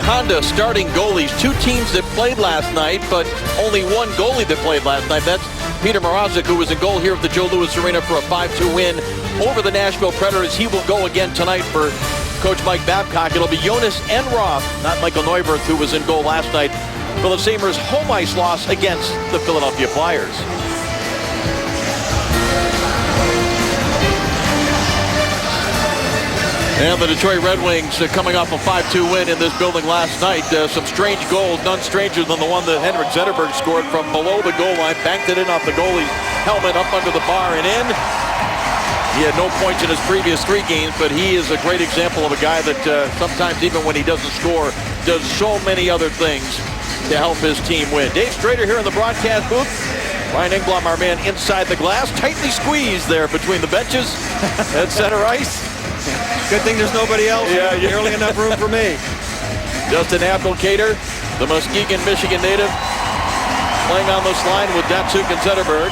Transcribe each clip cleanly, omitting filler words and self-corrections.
Honda starting goalies. Two teams that played last night, but only one goalie that played last night. That's Peter Mrazek, who was in goal here at the Joe Louis Arena for a 5-2 win over the Nashville Predators. He will go again tonight for Coach Mike Babcock. It'll be Jonas Enroth, not Michael Neuwirth, who was in goal last night for the Sabres' home ice loss against the Philadelphia Flyers. And the Detroit Red Wings coming off a 5-2 win in this building last night. Some strange goals, none stranger than the one that Henrik Zetterberg scored from below the goal line. Banked it in off the goalie's helmet, up under the bar and in. He had no points in his previous 3 games, but he is a great example of a guy that sometimes, even when he doesn't score, does so many other things to help his team win. Dave Strader here in the broadcast booth. Ryan Engblom, our man, inside the glass. Tightly squeezed there between the benches at center ice. Good thing there's nobody else. Yeah. Barely enough room for me. Justin Abdelkader, the Muskegon, Michigan native, playing on this line with Datsyuk and Zetterberg.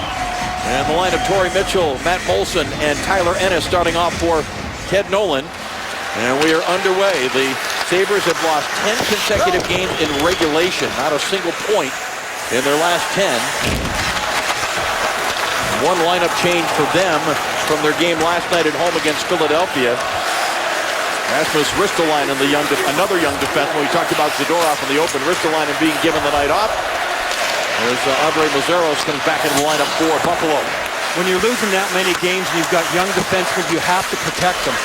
And the line of Torrey Mitchell, Matt Molson, and Tyler Ennis starting off for Ted Nolan. And we are underway. The Sabres have lost 10 consecutive games in regulation. Not a single point in their last 10. One lineup change for them from their game last night at home against Philadelphia. Rasmus Ristolainen, another young defenseman. We talked about Zadorov in the open. Ristolainen being given the night off. As Andre Mazeros comes back into the lineup for Buffalo. When you're losing that many games and you've got young defensemen, you have to protect them.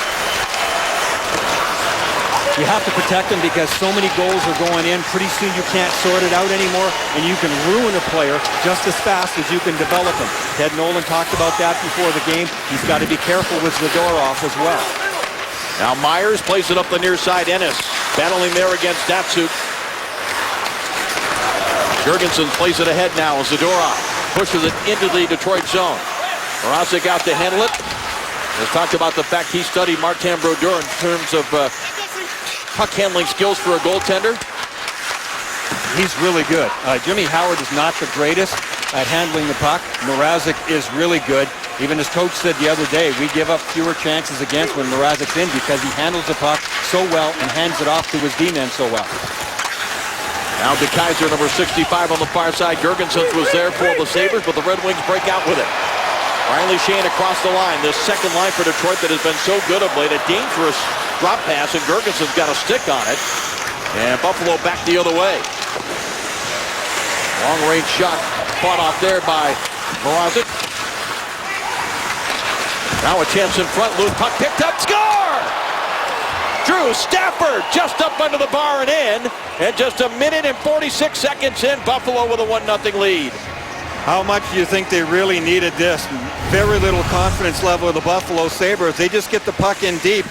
You have to protect them because so many goals are going in. Pretty soon you can't sort it out anymore, and you can ruin a player just as fast as you can develop him. Ted Nolan talked about that before the game. He's got to be careful with Zadorov as well. Now Myers plays it up the near side. Ennis battling there against Datsyuk. Jurgensen plays it ahead now. Zadorov pushes it into the Detroit zone. Mrazek out to handle it. Has talked about the fact he studied Martin Brodeur in terms of puck handling skills for a goaltender. He's really good. Jimmy Howard is not the greatest at handling the puck. Mrazek is really good. Even his coach said the other day, we give up fewer chances against when Mrazek's in because he handles the puck so well and hands it off to his D-men so well. Now DeKeyser, number 65 on the far side. Jurgensen was there for the Sabres, but the Red Wings break out with it. Riley Shane across the line. This second line for Detroit that has been so good of late. A dangerous drop pass, and Jurgensen's got a stick on it. And Buffalo back the other way. Long-range shot fought off there by Mrazek. Now a chance in front. Loose puck picked up. Score! Drew Stafford just up under the bar and in. And just 1 minute and 46 seconds in, Buffalo with a 1-0 lead. How much do you think they really needed this? Very little confidence level of the Buffalo Sabres. They just get the puck in deep,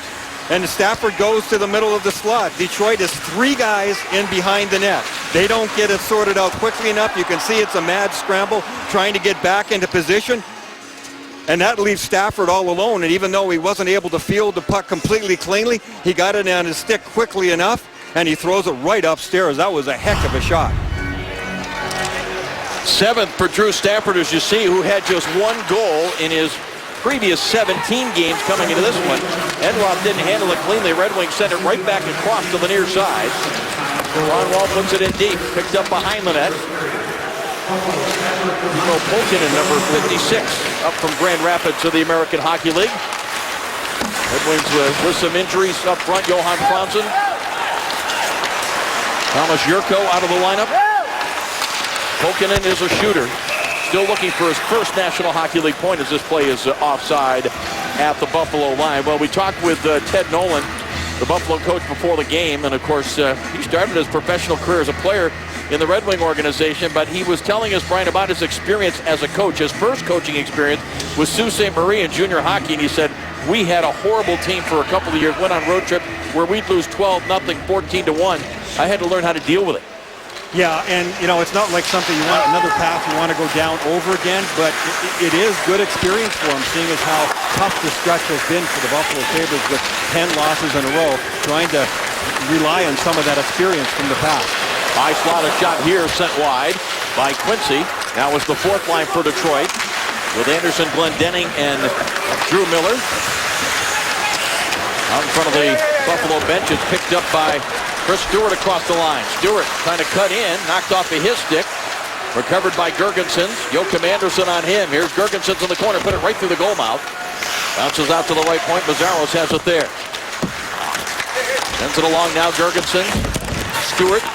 and Stafford goes to the middle of the slot. Detroit is 3 guys in behind the net. They don't get it sorted out quickly enough. You can see it's a mad scramble trying to get back into position. And that leaves Stafford all alone. And even though he wasn't able to field the puck completely cleanly, he got it on his stick quickly enough, and he throws it right upstairs. That was a heck of a shot. 7th for Drew Stafford, as you see, who had just 1 goal in his previous 17 games coming into this one. Enroth didn't handle it cleanly. Red Wings sent it right back across to the near side. Ron Wall puts it in deep, picked up behind the net. Timo Pulkkinen, number 56, up from Grand Rapids to the American Hockey League. Red Wings with some injuries up front. Johan Franzen. Thomas Jurko out of the lineup. Pulkkinen is a shooter. Still looking for his first National Hockey League point as this play is offside at the Buffalo line. Well, we talked with Ted Nolan, the Buffalo coach, before the game. And, of course, he started his professional career as a player in the Red Wing organization, but he was telling us, Brian, about his experience as a coach. His first coaching experience was Sault Ste. Marie in junior hockey, and he said, we had a horrible team for a couple of years, went on road trip where we'd lose 12-0, 14-1. I had to learn how to deal with it. Yeah, and, you know, it's not like something you want, another path you want to go down over again, but it is good experience for him, seeing as how tough the stretch has been for the Buffalo Sabres with 10 losses in a row, trying to rely on some of that experience from the past. High slotted shot here sent wide by Quincy. Now is the 4th line for Detroit with Anderson, Glendening, and Drew Miller. Out in front of the Buffalo bench, it's picked up by Chris Stewart across the line. Stewart trying to cut in, knocked off of his stick. Recovered by Girgensons. Joakim Anderson on him. Here's Girgensons in the corner, put it right through the goal mouth. Bounces out to the right point. Mazzaros has it there. Sends it along now, Girgensons. Stewart.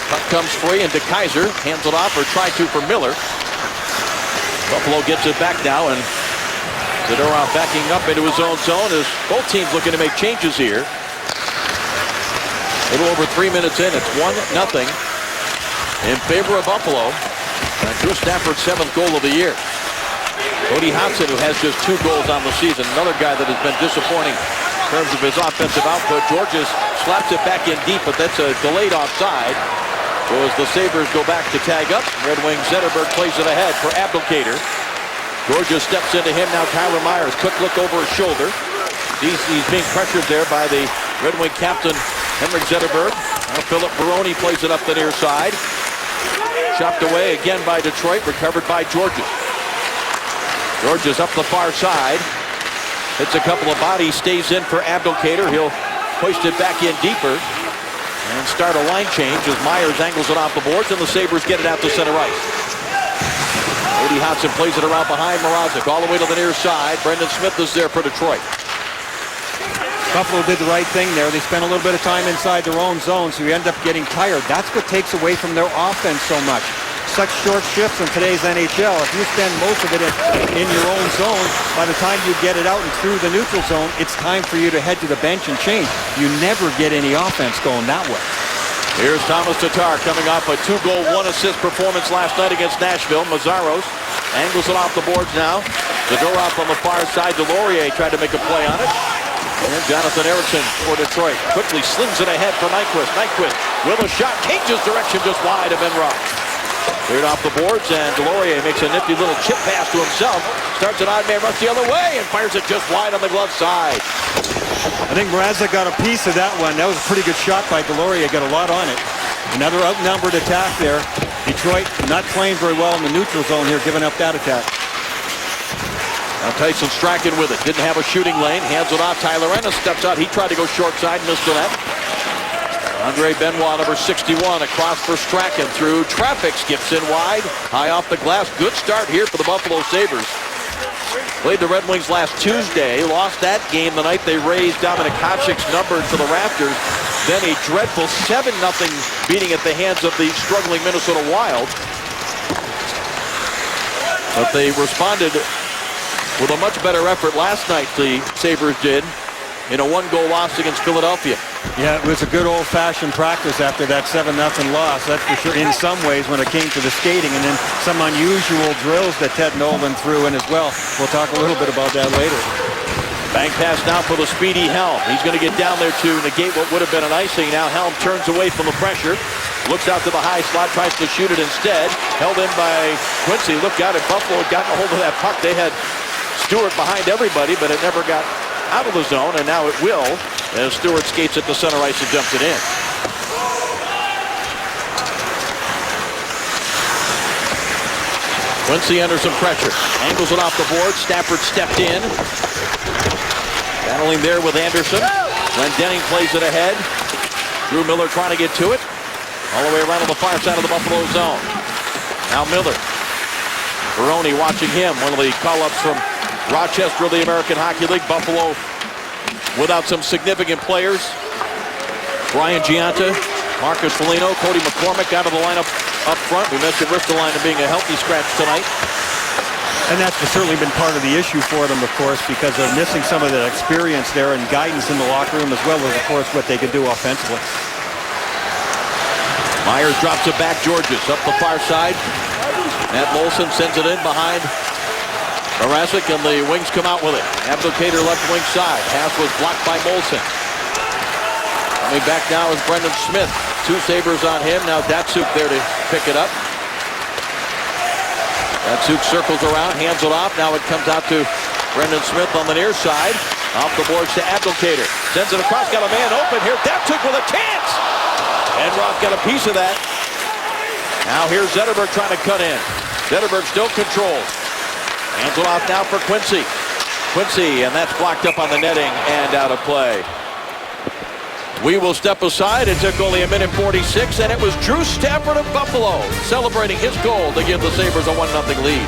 Puck comes free, and DeKeyser hands it off, or try to for Miller. Buffalo gets it back now, and Zadorov backing up into his own zone as both teams looking to make changes here. A little over 3 minutes in. It's 1-0 in favor of Buffalo. And Drew Stafford's 7th goal of the year. Cody Hodgson, who has just 2 goals on the season, another guy that has been disappointing in terms of his offensive output. Georges slaps it back in deep, but that's a delayed offside. So as the Sabres go back to tag up, Red Wing Zetterberg plays it ahead for Abdelkader. Georges steps into him now. Tyler Myers, quick look over his shoulder. He's being pressured there by the Red Wing captain, Henrik Zetterberg. Now Philip Baroni plays it up the near side. Chopped away again by Detroit, recovered by Georges. Georges up the far side. Hits a couple of bodies, stays in for Abdelkader. He'll hoist it back in deeper and start a line change as Myers angles it off the boards, and the Sabres get it out to center ice. Cody Hodgson plays it around behind Mrazek, all the way to the near side. Brendan Smith is there for Detroit. Buffalo did the right thing there. They spent a little bit of time inside their own zone, so you end up getting tired. That's what takes away from their offense so much. Such short shifts in today's NHL. If you spend most of it in your own zone, by the time you get it out and through the neutral zone, it's time for you to head to the bench and change. You never get any offense going that way. Here's Thomas Tatar coming off a 2-goal, 1-assist performance last night against Nashville. Mazzaros angles it off the boards now. Zadorov on the far side. Delorier tried to make a play on it. And Jonathan Ericsson for Detroit quickly slings it ahead for Nyquist. Nyquist with a shot, changes direction just wide of Enrock. Cleared off the boards, and Delorier makes a nifty little chip pass to himself. Starts an odd man rush the other way and fires it just wide on the glove side. I think Mrazek got a piece of that one. That was a pretty good shot by Delorier. Got a lot on it. Another outnumbered attack there. Detroit not playing very well in the neutral zone here, giving up that attack. Now Tyson Strachan with it. Didn't have a shooting lane. Hands it off. Tyler Ennis steps out. He tried to go short side. Missed the net. Andre Benoit, number 61, across for Strachan. Through traffic. Skips in wide. High off the glass. Good start here for the Buffalo Sabres. Played the Red Wings last Tuesday. Lost that game the night they raised Dominik Hasek's number to the rafters. Then a dreadful 7-0 beating at the hands of the struggling Minnesota Wild. But they responded with a much better effort last night, the Sabres did, in a 1-goal loss against Philadelphia. Yeah, it was a good old-fashioned practice after that 7-0 loss, that's for sure, in some ways when it came to the skating, and then some unusual drills that Ted Nolan threw in as well. We'll talk a little bit about that later. Bank pass now for the speedy Helm. He's going to get down there to negate what would have been an icing. Now Helm turns away from the pressure. Looks out to the high slot, tries to shoot it instead. Held in by Quincy. Look out, if Buffalo had gotten a hold of that puck, they had Stewart behind everybody, but it never got out of the zone, and now it will as Stewart skates at the center ice and dumps it in. Quincy under some pressure. Angles it off the board. Stafford stepped in. Battling there with Anderson. Glendening plays it ahead. Drew Miller trying to get to it. All the way around on the far side of the Buffalo zone. Now Miller. Baroni watching him. One of the call-ups from Rochester of the American Hockey League. Buffalo without some significant players. Brian Giunta, Marcus Foligno, Cody McCormick out of the lineup up front. We mentioned Ristolainen being a healthy scratch tonight. And that's certainly been part of the issue for them, of course, because they're missing some of that experience there and guidance in the locker room, as well as, of course, what they can do offensively. Myers drops it back. Georges up the far side. Matt Molson sends it in behind Mrazek, and the Wings come out with it. Abdelkader left wing side. Pass was blocked by Molson. Coming back now is Brendan Smith. 2 Sabres on him. Now Datsuk there to pick it up. Datsuk circles around, hands it off. Now it comes out to Brendan Smith on the near side. Off the boards to Abdelkader. Sends it across, got a man open here. Datsuk with a chance! Enroth got a piece of that. Now here's Zetterberg trying to cut in. Zetterberg still controls. Hands it off now for Quincy. Quincy, and that's blocked up on the netting and out of play. We will step aside. It took only 1:46, and it was Drew Stafford of Buffalo celebrating his goal to give the Sabres a 1-0 lead.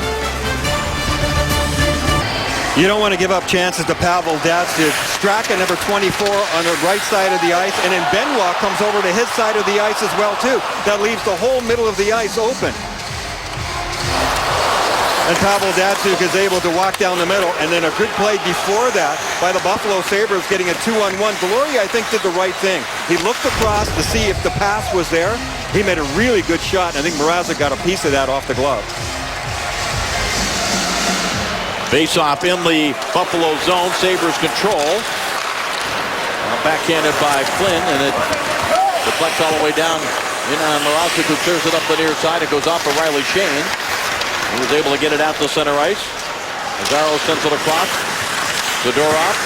You don't want to give up chances to Pavel Datsyuk. Straka, number 24, on the right side of the ice, and then Benoit comes over to his side of the ice as well, too. That leaves the whole middle of the ice open. And Pavel Datsyuk is able to walk down the middle, and then a good play before that by the Buffalo Sabres getting a 2-on-1. Deslauriers, I think, did the right thing. He looked across to see if the pass was there. He made a really good shot, and I think Mrazek got a piece of that off the glove. Face-off in the Buffalo zone. Sabres control. Backhanded by Flynn, and it deflects all the way down in on Mrazek, who clears it up the near side. It goes off of Riley Shane. He was able to get it out to center ice. Mazzaro sends it across. Zadorov.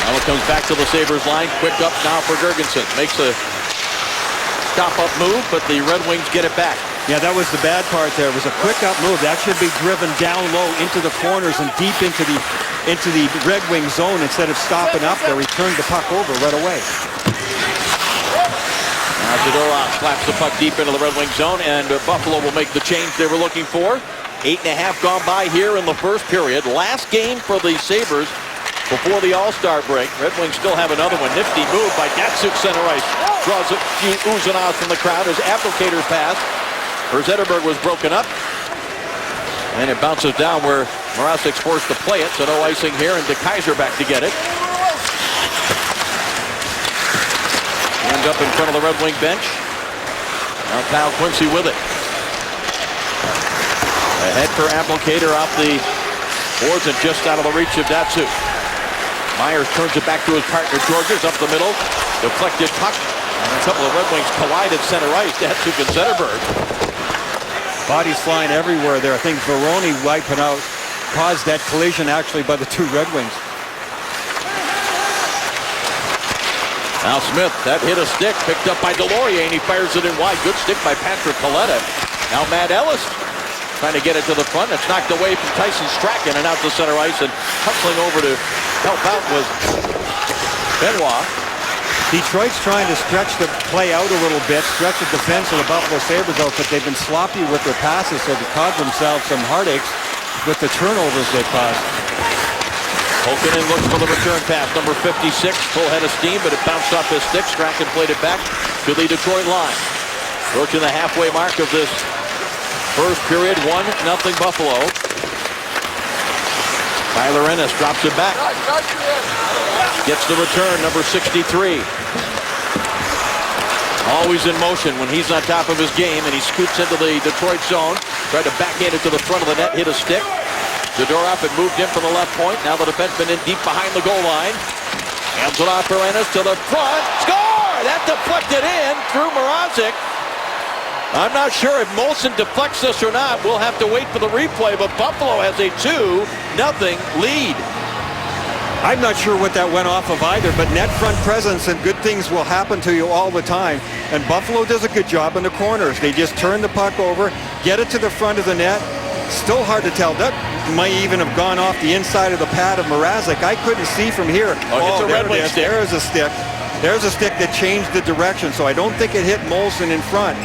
Now it comes back to the Sabres line. Quick up now for Girgensons. Makes a stop-up move, but the Red Wings get it back. Yeah, that was the bad part there. It was a quick up move. That should be driven down low into the corners and deep into the Red Wing zone instead of stopping up there. He turned the puck over right away. Now Zadorov slaps the puck deep into the Red Wing zone, and Buffalo will make the change they were looking for. 8.5 gone by here in the first period. Last game for the Sabres before the All-Star break. Red Wings still have another one. Nifty move by Datsyuk, center ice. Draws a few oohs and ahs from the crowd as Applicator's pass for Zetterberg was broken up. And it bounces down where Mrazek's forced to play it, so no icing here, and DeKeyser back to get it. Ends up in front of the Red Wing bench. Now Kyle Quincy with it. Ahead for Applicator off the boards and just out of the reach of Datsyuk. Myers turns it back to his partner Georges up the middle. Deflected puck. And a couple of Red Wings collided center ice. Datsyuk and Zetterberg. Bodies flying everywhere there. I think Veroni wiping out caused that collision actually by the two Red Wings. Now Smith, that hit a stick, picked up by Deslauriers, and he fires it in wide. Good stick by Patrick Kaleta. Now Matt Ellis trying to get it to the front. It's knocked away from Tyson Strachan and out to center ice, and hustling over to help out was Benoit. Detroit's trying to stretch the play out a little bit, stretch the defense of the Buffalo Sabres out, but they've been sloppy with their passes, so they caused themselves some heartaches with the turnovers they caused. Holkinen looks for the return pass. Number 56, full head of steam, but it bounced off his stick. Strachan played it back to the Detroit line. Approaching the halfway mark of this first period, 1-0 Buffalo. Tyler Ennis drops it back. Gets the return, number 63. Always in motion when he's on top of his game, and he scoops into the Detroit zone. Tried to backhand it to the front of the net, hit a stick. Zadorov had moved in from the left point. Now the defenseman in deep behind the goal line. Hands it off for Ennis to the front. Score! That deflected in through Mrazek. I'm not sure if Molson deflects this or not. We'll have to wait for the replay, but Buffalo has a 2-0 lead. I'm not sure what that went off of either, but net front presence and good things will happen to you all the time. And Buffalo does a good job in the corners. They just turn the puck over, get it to the front of the net. Still hard to tell. That might even have gone off the inside of the pad of Mrazek. I couldn't see from here. It's a Red Wing stick. There's a stick. There's a stick that changed the direction, so I don't think it hit Molson in front.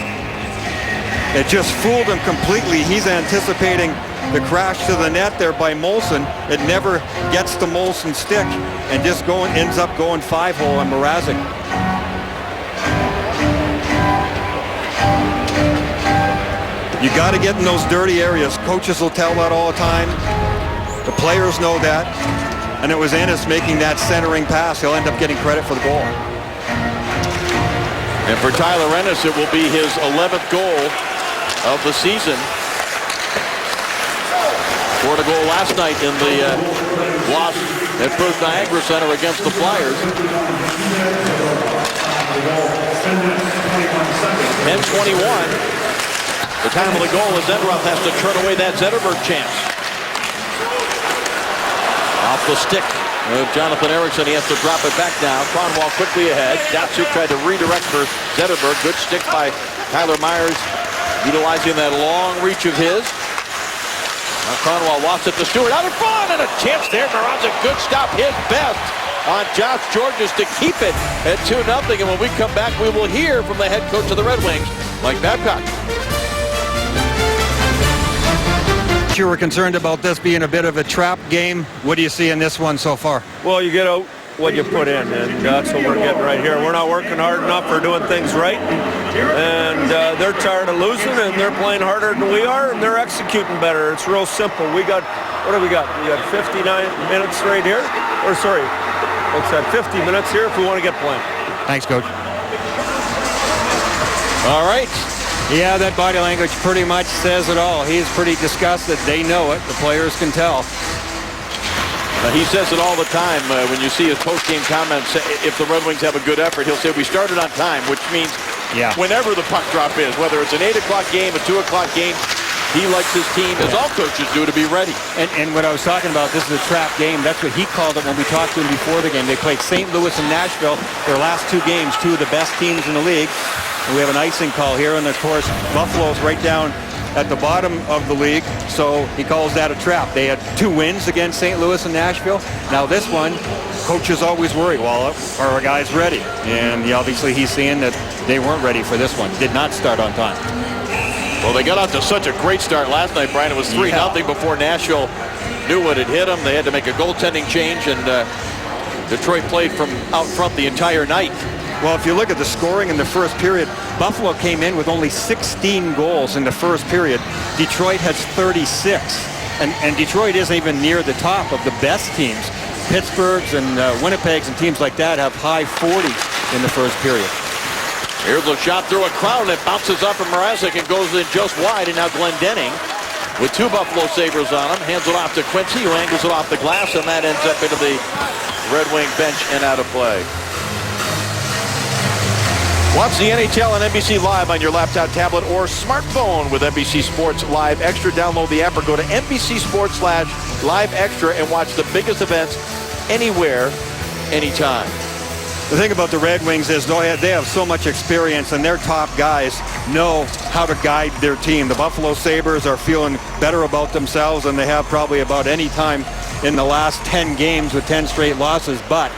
It just fooled him completely. He's anticipating the crash to the net there by Molson. It never gets to Molson's stick and just ends up going 5-hole on Mrazek. You got to get in those dirty areas. Coaches will tell that all the time. The players know that. And it was Ennis making that centering pass. He'll end up getting credit for the goal. And for Tyler Ennis, it will be his 11th goal of the season. Scored a goal last night in the loss at First Niagara Center against the Flyers. 10:21. The time of the goal as Enroth has to turn away that Zetterberg chance. Off the stick of Jonathan Ericsson. He has to drop it back now. Kronwall quickly ahead. Datsyuk tried to redirect for Zetterberg. Good stick by Tyler Myers, utilizing that long reach of his. Now Kronwall wants it to Stewart out in front, and a chance there. Mrazek, good stop, his best on Josh Georges to keep it at 2-0. And when we come back, we will hear from the head coach of the Red Wings, Mike Babcock. You were concerned about this being a bit of a trap game. What do you see in this one so far? Well, you get out what you put in, and that's what we're getting right here. We're not working hard enough. We're doing things right, and they're tired of losing, and they're playing harder than we are, and they're executing better. It's real simple. What do we got? We got 59 minutes right here, or sorry, what's that, 50 minutes here if we want to get playing. Thanks, Coach. All right. Yeah, that body language pretty much says it all. He's pretty disgusted. They know it. The players can tell. He says it all the time when you see his post-game comments. If the Red Wings have a good effort, he'll say, we started on time, which means whenever the puck drop is, whether it's an 8 o'clock game, a 2 o'clock game, he likes his team, as all coaches do, to be ready. And what I was talking about, this is a trap game. That's what he called it when we talked to him before the game. They played St. Louis and Nashville, their last 2 games, 2 of the best teams in the league. And we have an icing call here, and of course, Buffalo's right down at the bottom of the league, so he calls that a trap. They had 2 wins against St. Louis and Nashville. Now this one, coaches always worry, well, are our guys ready? And obviously he's seeing that they weren't ready for this one. Did not start on time. Well, they got out to such a great start last night, Brian. It was 3-0 before Nashville knew what had hit them. They had to make a goaltending change, and Detroit played from out front the entire night. Well, if you look at the scoring in the first period, Buffalo came in with only 16 goals in the first period. Detroit has 36. And Detroit isn't even near the top of the best teams. Pittsburgh's and Winnipeg's and teams like that have high 40s in the first period. Here's a shot through a crowd, and it bounces up from Mrazek and goes in just wide. And now Glendening with 2 Buffalo Sabres on him. Hands it off to Quincy, who angles it off the glass, and that ends up into the Red Wing bench and out of play. Watch the NHL on NBC Live on your laptop, tablet, or smartphone with NBC Sports Live Extra. Download the app or go to NBC Sports/Live Extra and watch the biggest events anywhere, anytime. The thing about the Red Wings is they have so much experience, and their top guys know how to guide their team. The Buffalo Sabres are feeling better about themselves than they have probably about any time in the last 10 games with 10 straight losses, but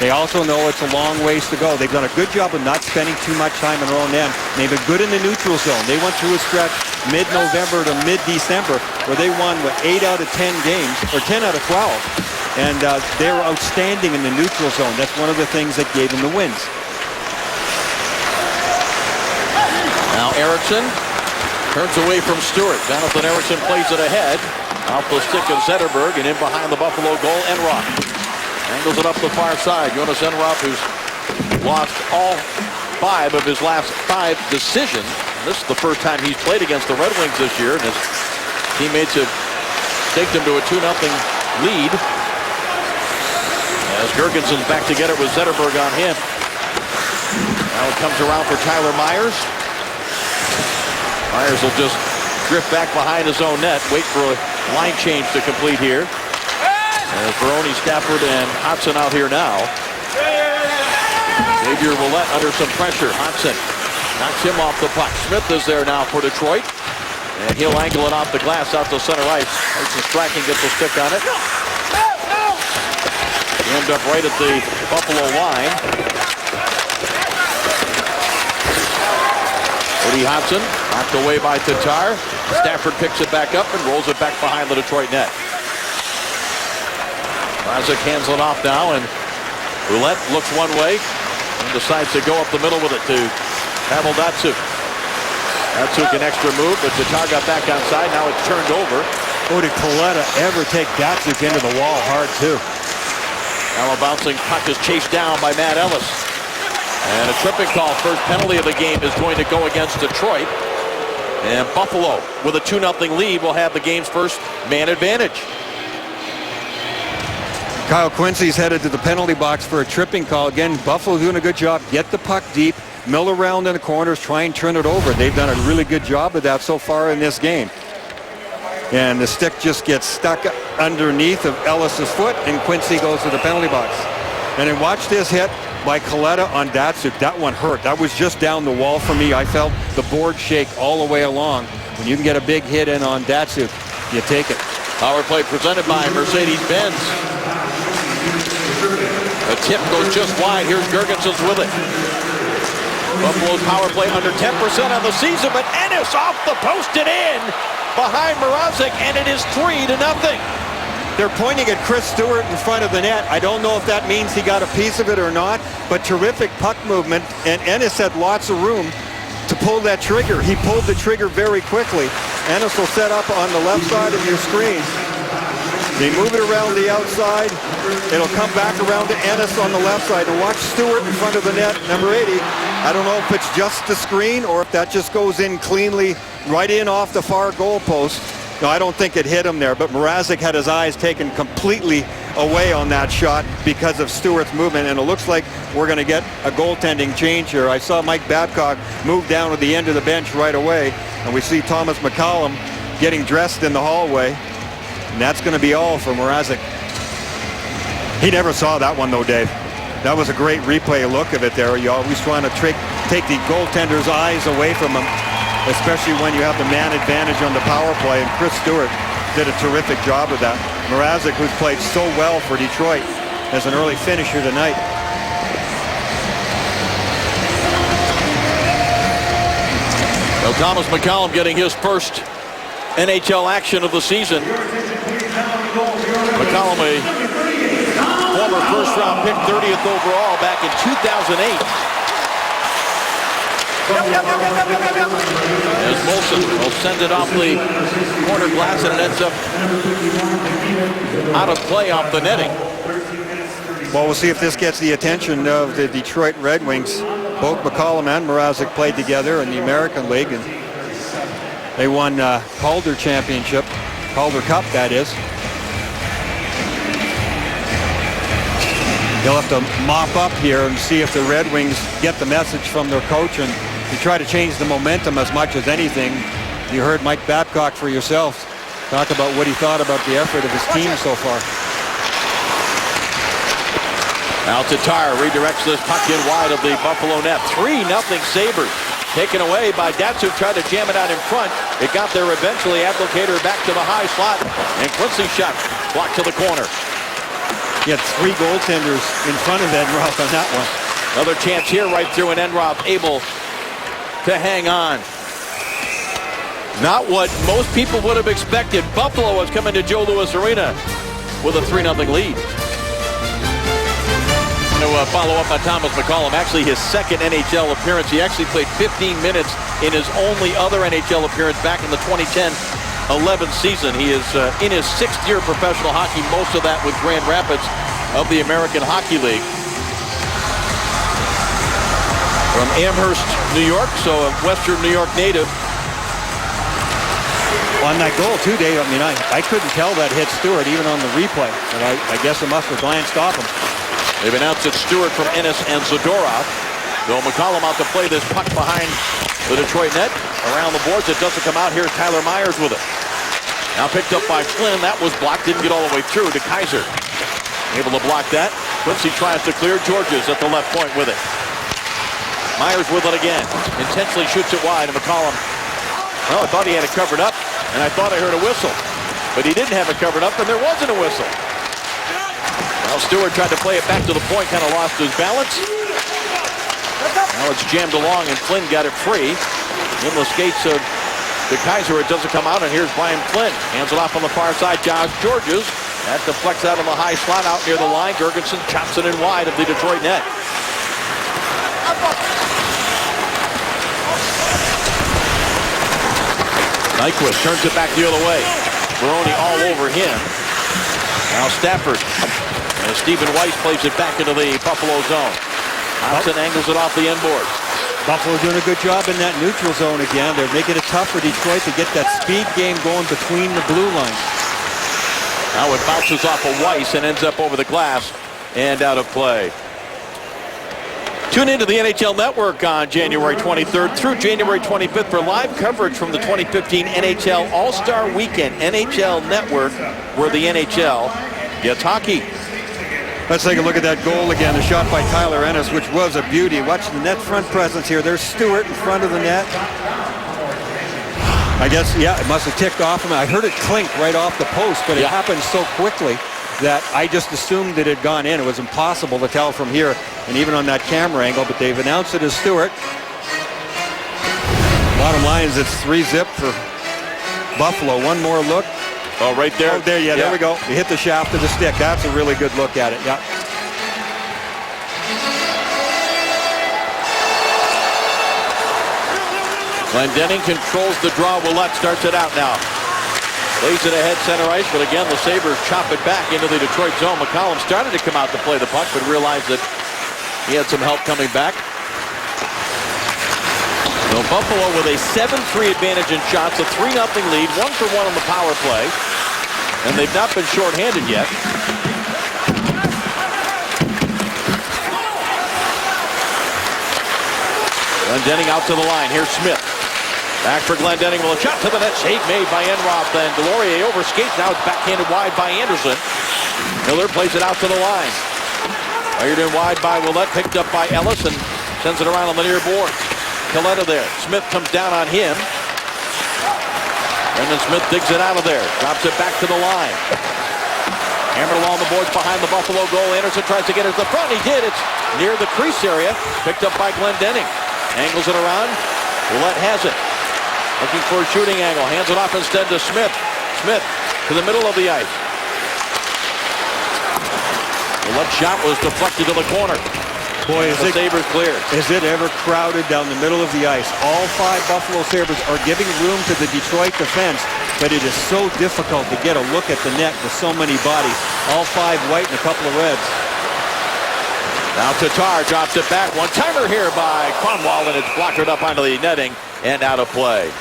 they also know it's a long ways to go. They've done a good job of not spending too much time in their own end. They've been good in the neutral zone. They went through a stretch mid-November to mid-December where they won 8 out of 10 games, or 10 out of 12. And they were outstanding in the neutral zone. That's one of the things that gave them the wins. Now Eriksson turns away from Stewart. Jonathan Eriksson plays it ahead. Off the stick of Zetterberg, and in behind the Buffalo goal, Enroth. Angles it up the far side. Jonas Enroth, who's lost all 5 of his last 5 decisions. This is the first time he's played against the Red Wings this year, and his teammates have taken him to a 2-0 lead. As Girgenson's back to get it with Zetterberg on him. Now it comes around for Tyler Myers. Myers will just drift back behind his own net, wait for a line change to complete here. As Baroni, Stafford, and Hodgson out here now. Xavier Ouellet under some pressure. Hodgson knocks him off the puck. Smith is there now for Detroit. And he'll angle it off the glass out to center ice. Hudson Strachan gets a stick on it. He ends up right at the Buffalo line. Cody Hodgson knocked away by Tatar. Stafford picks it back up and rolls it back behind the Detroit net. Mrazek hands it off now, and Ouellet looks one way and decides to go up the middle with it to Pavel Datsyuk. Datsyuk an extra move, but Tatar got back outside. Now it's turned over. Oh, did Kaleta ever take Datsyuk into the wall hard, too? Now a bouncing puck is chased down by Matt Ellis. And a tripping call. First penalty of the game is going to go against Detroit. And Buffalo, with a 2-0 lead, will have the game's first man advantage. Kyle Quincy's headed to the penalty box for a tripping call. Again, Buffalo doing a good job. Get the puck deep, mill around in the corners, try and turn it over. They've done a really good job of that so far in this game. And the stick just gets stuck underneath of Ellis's foot, and Quincy goes to the penalty box. And then watch this hit by Kaleta on Datsyuk. That one hurt. That was just down the wall for me. I felt the board shake all the way along. When you can get a big hit in on Datsyuk, you take it. Power play presented by Mercedes-Benz. The tip goes just wide. Here's Girgensons with it. Buffalo's power play under 10% on the season, but Ennis off the post and in behind Mrazek, and it is 3-0. They're pointing at Chris Stewart in front of the net. I don't know if that means he got a piece of it or not, but terrific puck movement, and Ennis had lots of room to pull that trigger. He pulled the trigger very quickly. Ennis will set up on the left side of your screen. They move it around the outside. It'll come back around to Ennis on the left side. And watch Stewart in front of the net, number 80. I don't know if it's just the screen or if that just goes in cleanly right in off the far goal post. No, I don't think it hit him there, but Mrazek had his eyes taken completely away on that shot because of Stewart's movement, and it looks like we're going to get a goaltending change here. I saw Mike Babcock move down to the end of the bench right away, and we see Thomas McCallum getting dressed in the hallway. And that's going to be all for Mrazek. He never saw that one, though, Dave. That was a great replay look of it there. You're always trying to take the goaltender's eyes away from him, especially when you have the man advantage on the power play. And Chris Stewart did a terrific job of that. Mrazek, who's played so well for Detroit as an early finisher tonight. Well, Thomas McCallum getting his first NHL action of the season. McCallum, a former first-round pick, 30th overall back in 2008. As Molson will send it off the corner glass, and it ends up out of play off the netting. Well, we'll see if this gets the attention of the Detroit Red Wings. Both McCallum and Mrazek played together in the American League, and they won Calder Championship, Calder Cup, that is. They'll have to mop up here and see if the Red Wings get the message from their coach and to try to change the momentum as much as anything. You heard Mike Babcock for yourself talk about what he thought about the effort of his team so far. Now Tatar redirects this puck in wide of the Buffalo net. 3-0 Sabres. Taken away by Datsuk, tried to jam it out in front. It got there eventually. Applicator back to the high slot, and Quincy's shot blocked to the corner. He had 3 goaltenders in front of Enroth on that one. Another chance here right through, and Enroth able to hang on. Not what most people would have expected. Buffalo has come into Joe Louis Arena with a 3-0 lead. To follow up on Thomas McCallum, actually his second NHL appearance. He actually played 15 minutes in his only other NHL appearance back in the 2010-11 season. He is in his 6th year of professional hockey, most of that with Grand Rapids of the American Hockey League. From Amherst, New York, so a Western New York native. On that goal too, Dave, I mean, I couldn't tell that hit Stewart even on the replay, but I guess it must have glanced off him. They've announced it's Stewart from Ennis and Zadorov. Though McCallum out to play this puck behind the Detroit net. Around the boards, it doesn't come out. Here's Tyler Myers with it. Now picked up by Flynn. That was blocked. Didn't get all the way through to Kaiser. Able to block that. Quincy tries to clear. Georges at the left point with it. Myers with it again. Intentionally shoots it wide. And McCallum, well, I thought he had it covered up. And I thought I heard a whistle. But he didn't have it covered up, and there wasn't a whistle. Now Stewart tried to play it back to the point, kind of lost his balance. Now it's jammed along, and Flynn got it free. In the skates of the Kaiser, it doesn't come out, and here's Brian Flynn. Hands it off on the far side, Josh Georges. That deflects out on the high slot out near the line. Girgensons chops it in wide of the Detroit net. Nyquist turns it back the other way. Baroni all over him. Now Stafford. And Stephen Weiss plays it back into the Buffalo zone. Thompson angles it off the end board. Buffalo doing a good job in that neutral zone again. They're making it tough for Detroit to get that speed game going between the blue lines. Now it bounces off of Weiss and ends up over the glass and out of play. Tune into the NHL Network on January 23rd through January 25th for live coverage from the 2015 NHL All-Star Weekend. NHL Network, where the NHL gets hockey. Let's take a look at that goal again. The shot by Tyler Ennis, which was a beauty. Watch the net front presence here. There's Stewart in front of the net. I guess, yeah, it must have ticked off him. I heard it clink right off the post, but it happened so quickly. that I just assumed it had gone in. It was impossible to tell from here and even on that camera angle, but they've announced it as Stewart. Bottom line is it's 3-zip for Buffalo. One more look. Oh, right there. Oh, there we go. You hit the shaft of the stick. That's a really good look at it. Yeah. Glendening controls the draw. Ouellette starts it out now. Lays it ahead center ice, but again, the Sabres chop it back into the Detroit zone. McCollum started to come out to play the puck, but realized that he had some help coming back. So Buffalo with a 7-3 advantage in shots, a 3-0 lead, 1-for-1 on the power play. And they've not been shorthanded yet. Glendening out to the line. Here's Smith. Back for Glendening with a shot to the net. Save made by Enroth. Then Delorier overskates. Now it's backhanded wide by Anderson. Miller plays it out to the line. Fired in wide by Ouellette. Picked up by Ellis and sends it around on the near boards. Kaleta there. Smith comes down on him. Brendan Smith digs it out of there. Drops it back to the line. Hammered along the boards behind the Buffalo goal. Anderson tries to get it to the front. He did. It's near the crease area. Picked up by Glendening. Angles it around. Ouellette has it. Looking for a shooting angle. Hands it off instead to Smith. Smith to the middle of the ice. Ouellette's shot was deflected to the corner. Boy, is the Sabres clear. Is it ever crowded down the middle of the ice? All 5 Buffalo Sabres are giving room to the Detroit defense, but it is so difficult to get a look at the net with so many bodies. All 5 white and a couple of reds. Now Tatar drops it back. One-timer here by Kronwall, and it's blocked up onto the netting and out of play.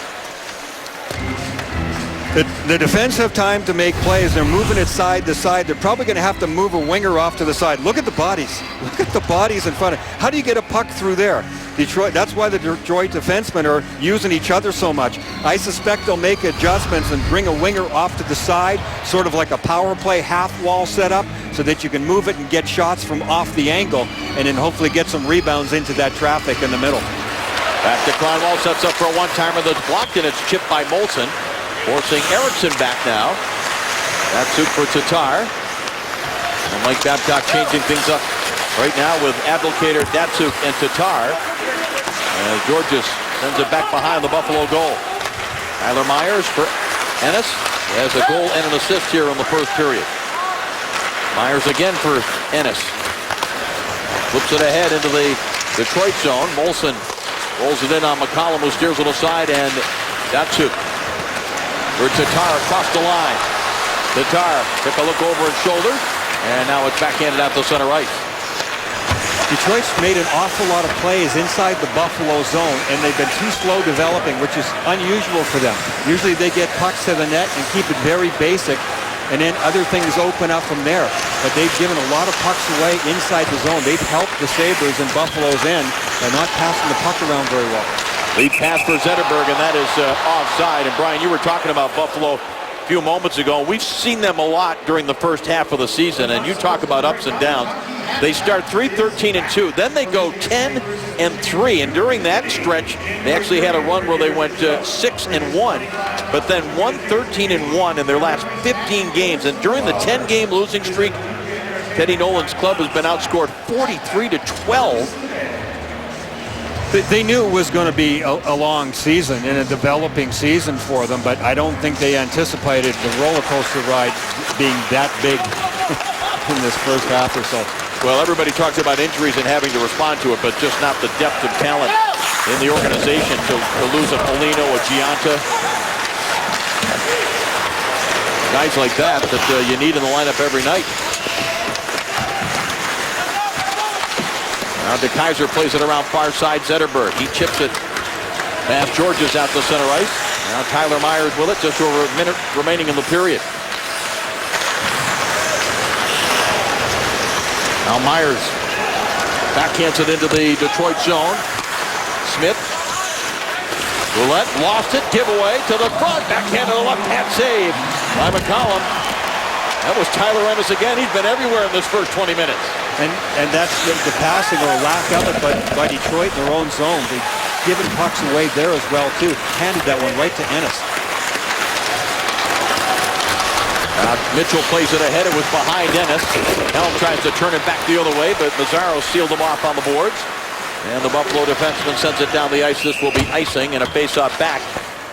The defense have time to make plays. They're moving it side to side. They're probably going to have to move a winger off to the side. Look at the bodies. Look at the bodies in front of. How do you get a puck through there? Detroit. That's why the Detroit defensemen are using each other so much. I suspect they'll make adjustments and bring a winger off to the side, sort of like a power play half wall setup, so that you can move it and get shots from off the angle, and then hopefully get some rebounds into that traffic in the middle. Back to Kronwall, sets up for a one-timer that's blocked, and it's chipped by Molson. Forcing Eriksson back now. That's it for Tatar. And Mike Babcock changing things up right now with Abdelkader, Datsuk, and Tatar. And Georges sends it back behind the Buffalo goal. Tyler Myers for Ennis. He has a goal and an assist here in the first period. Myers again for Ennis. Flips it ahead into the Detroit zone. Molson rolls it in on McCollum, who steers it aside, and Datsuk for Tatar across the line. Tatar took a look over his shoulder, and now it's backhanded out to center ice. Detroit's made an awful lot of plays inside the Buffalo zone, and they've been too slow developing, which is unusual for them. Usually they get pucks to the net and keep it very basic, and then other things open up from there. But they've given a lot of pucks away inside the zone. They've helped the Sabres in Buffalo's end by not passing the puck around very well. Lead pass for Zetterberg, and that is offside. And Brian, you were talking about Buffalo a few moments ago. We've seen them a lot during the first half of the season, and you talk about ups and downs. They start 3-13-2. Then they go 10-3, and during that stretch, they actually had a run where they went 6-1, but then 1-13-1 in their last 15 games. And during the 10-game losing streak, Teddy Nolan's club has been outscored 43-12. They knew it was going to be a long season and a developing season for them, but I don't think they anticipated the roller coaster ride being that big in this first half or so. Well, everybody talks about injuries and having to respond to it, but just not the depth of talent in the organization to lose a Polino, a Gianta. Guys like that you need in the lineup every night. Now DeKeyser plays it around far side Zetterberg. He chips it past Georges out to center ice. Now Tyler Myers with it, just over a minute remaining in the period. Now Myers backhands it into the Detroit zone. Smith. Ouellette lost it. Giveaway to the front. Backhand to the left hand save by McCollum. That was Tyler Ennis again. He's been everywhere in this first 20 minutes. And that's the passing or lack of it by Detroit in their own zone. They've given pucks away there as well, too. Handed that one right to Ennis. Mitchell plays it ahead. It was behind Ennis. Helm tries to turn it back the other way, but Mazzaro sealed him off on the boards. And the Buffalo defenseman sends it down the ice. This will be icing and a face-off back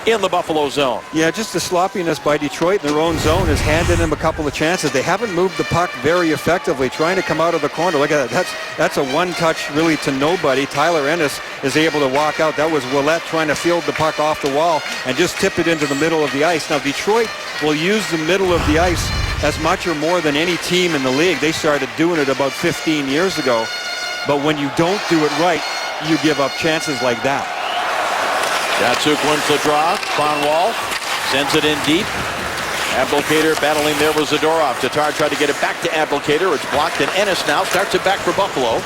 in the Buffalo zone. Yeah, just the sloppiness by Detroit in their own zone has handed them a couple of chances. They haven't moved the puck very effectively, trying to come out of the corner. Look at that. That's a one-touch really to nobody. Tyler Ennis is able to walk out. That was Ouellet trying to field the puck off the wall and just tip it into the middle of the ice. Now, Detroit will use the middle of the ice as much or more than any team in the league. They started doing it about 15 years ago. But when you don't do it right, you give up chances like that. Datsuk wins the draw. Kronwall sends it in deep. Abdelkader battling there with Zadorov. Tatar tried to get it back to Abdelkader. It's blocked, and Ennis now starts it back for Buffalo.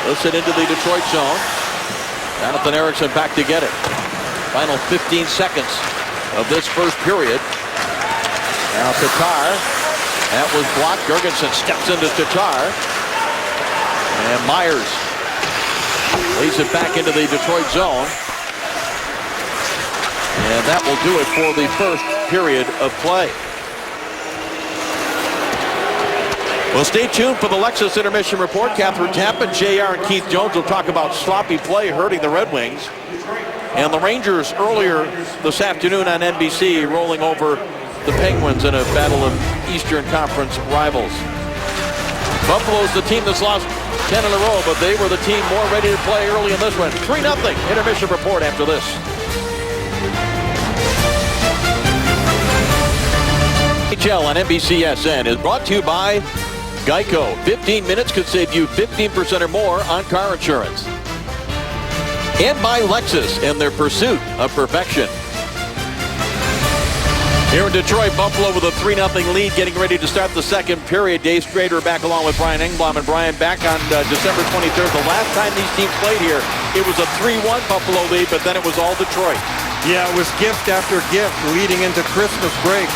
Lifts it into the Detroit zone. Jonathan Ericsson back to get it. Final 15 seconds of this first period. Now Tatar. That was blocked. Jurgensen steps into Tatar. And Myers lays it back into the Detroit zone. And that will do it for the first period of play. Well, stay tuned for the Lexus Intermission Report. Catherine Tappan, JR, and Keith Jones will talk about sloppy play hurting the Red Wings. And the Rangers earlier this afternoon on NBC rolling over the Penguins in a battle of Eastern Conference rivals. Buffalo's the team that's lost 10 in a row, but they were the team more ready to play early in this one. 3-0 intermission report after this. NHL on NBCSN is brought to you by Geico. 15 minutes could save you 15% or more on car insurance. And by Lexus in their pursuit of perfection. Here in Detroit, Buffalo with a 3-0 lead, getting ready to start the second period. Dave Strader back along with Brian Engblom. And Brian, back on December 23rd, the last time these teams played here, it was a 3-1 Buffalo lead, but then it was all Detroit. Yeah, it was gift after gift leading into Christmas break.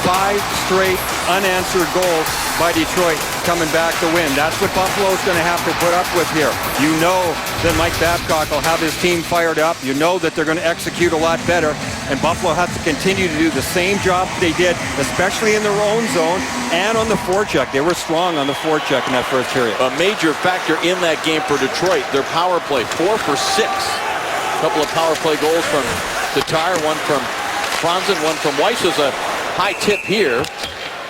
5 straight unanswered goals by Detroit coming back to win. That's what Buffalo's going to have to put up with here. You know that Mike Babcock will have his team fired up. You know that they're going to execute a lot better. And Buffalo has to continue to do the same job they did, especially in their own zone and on the forecheck. They were strong on the forecheck in that first period. A major factor in that game for Detroit, their power play, 4 for 6. A couple of power play goals from Tatar, one from Franzen, one from Weiss. Is a high tip here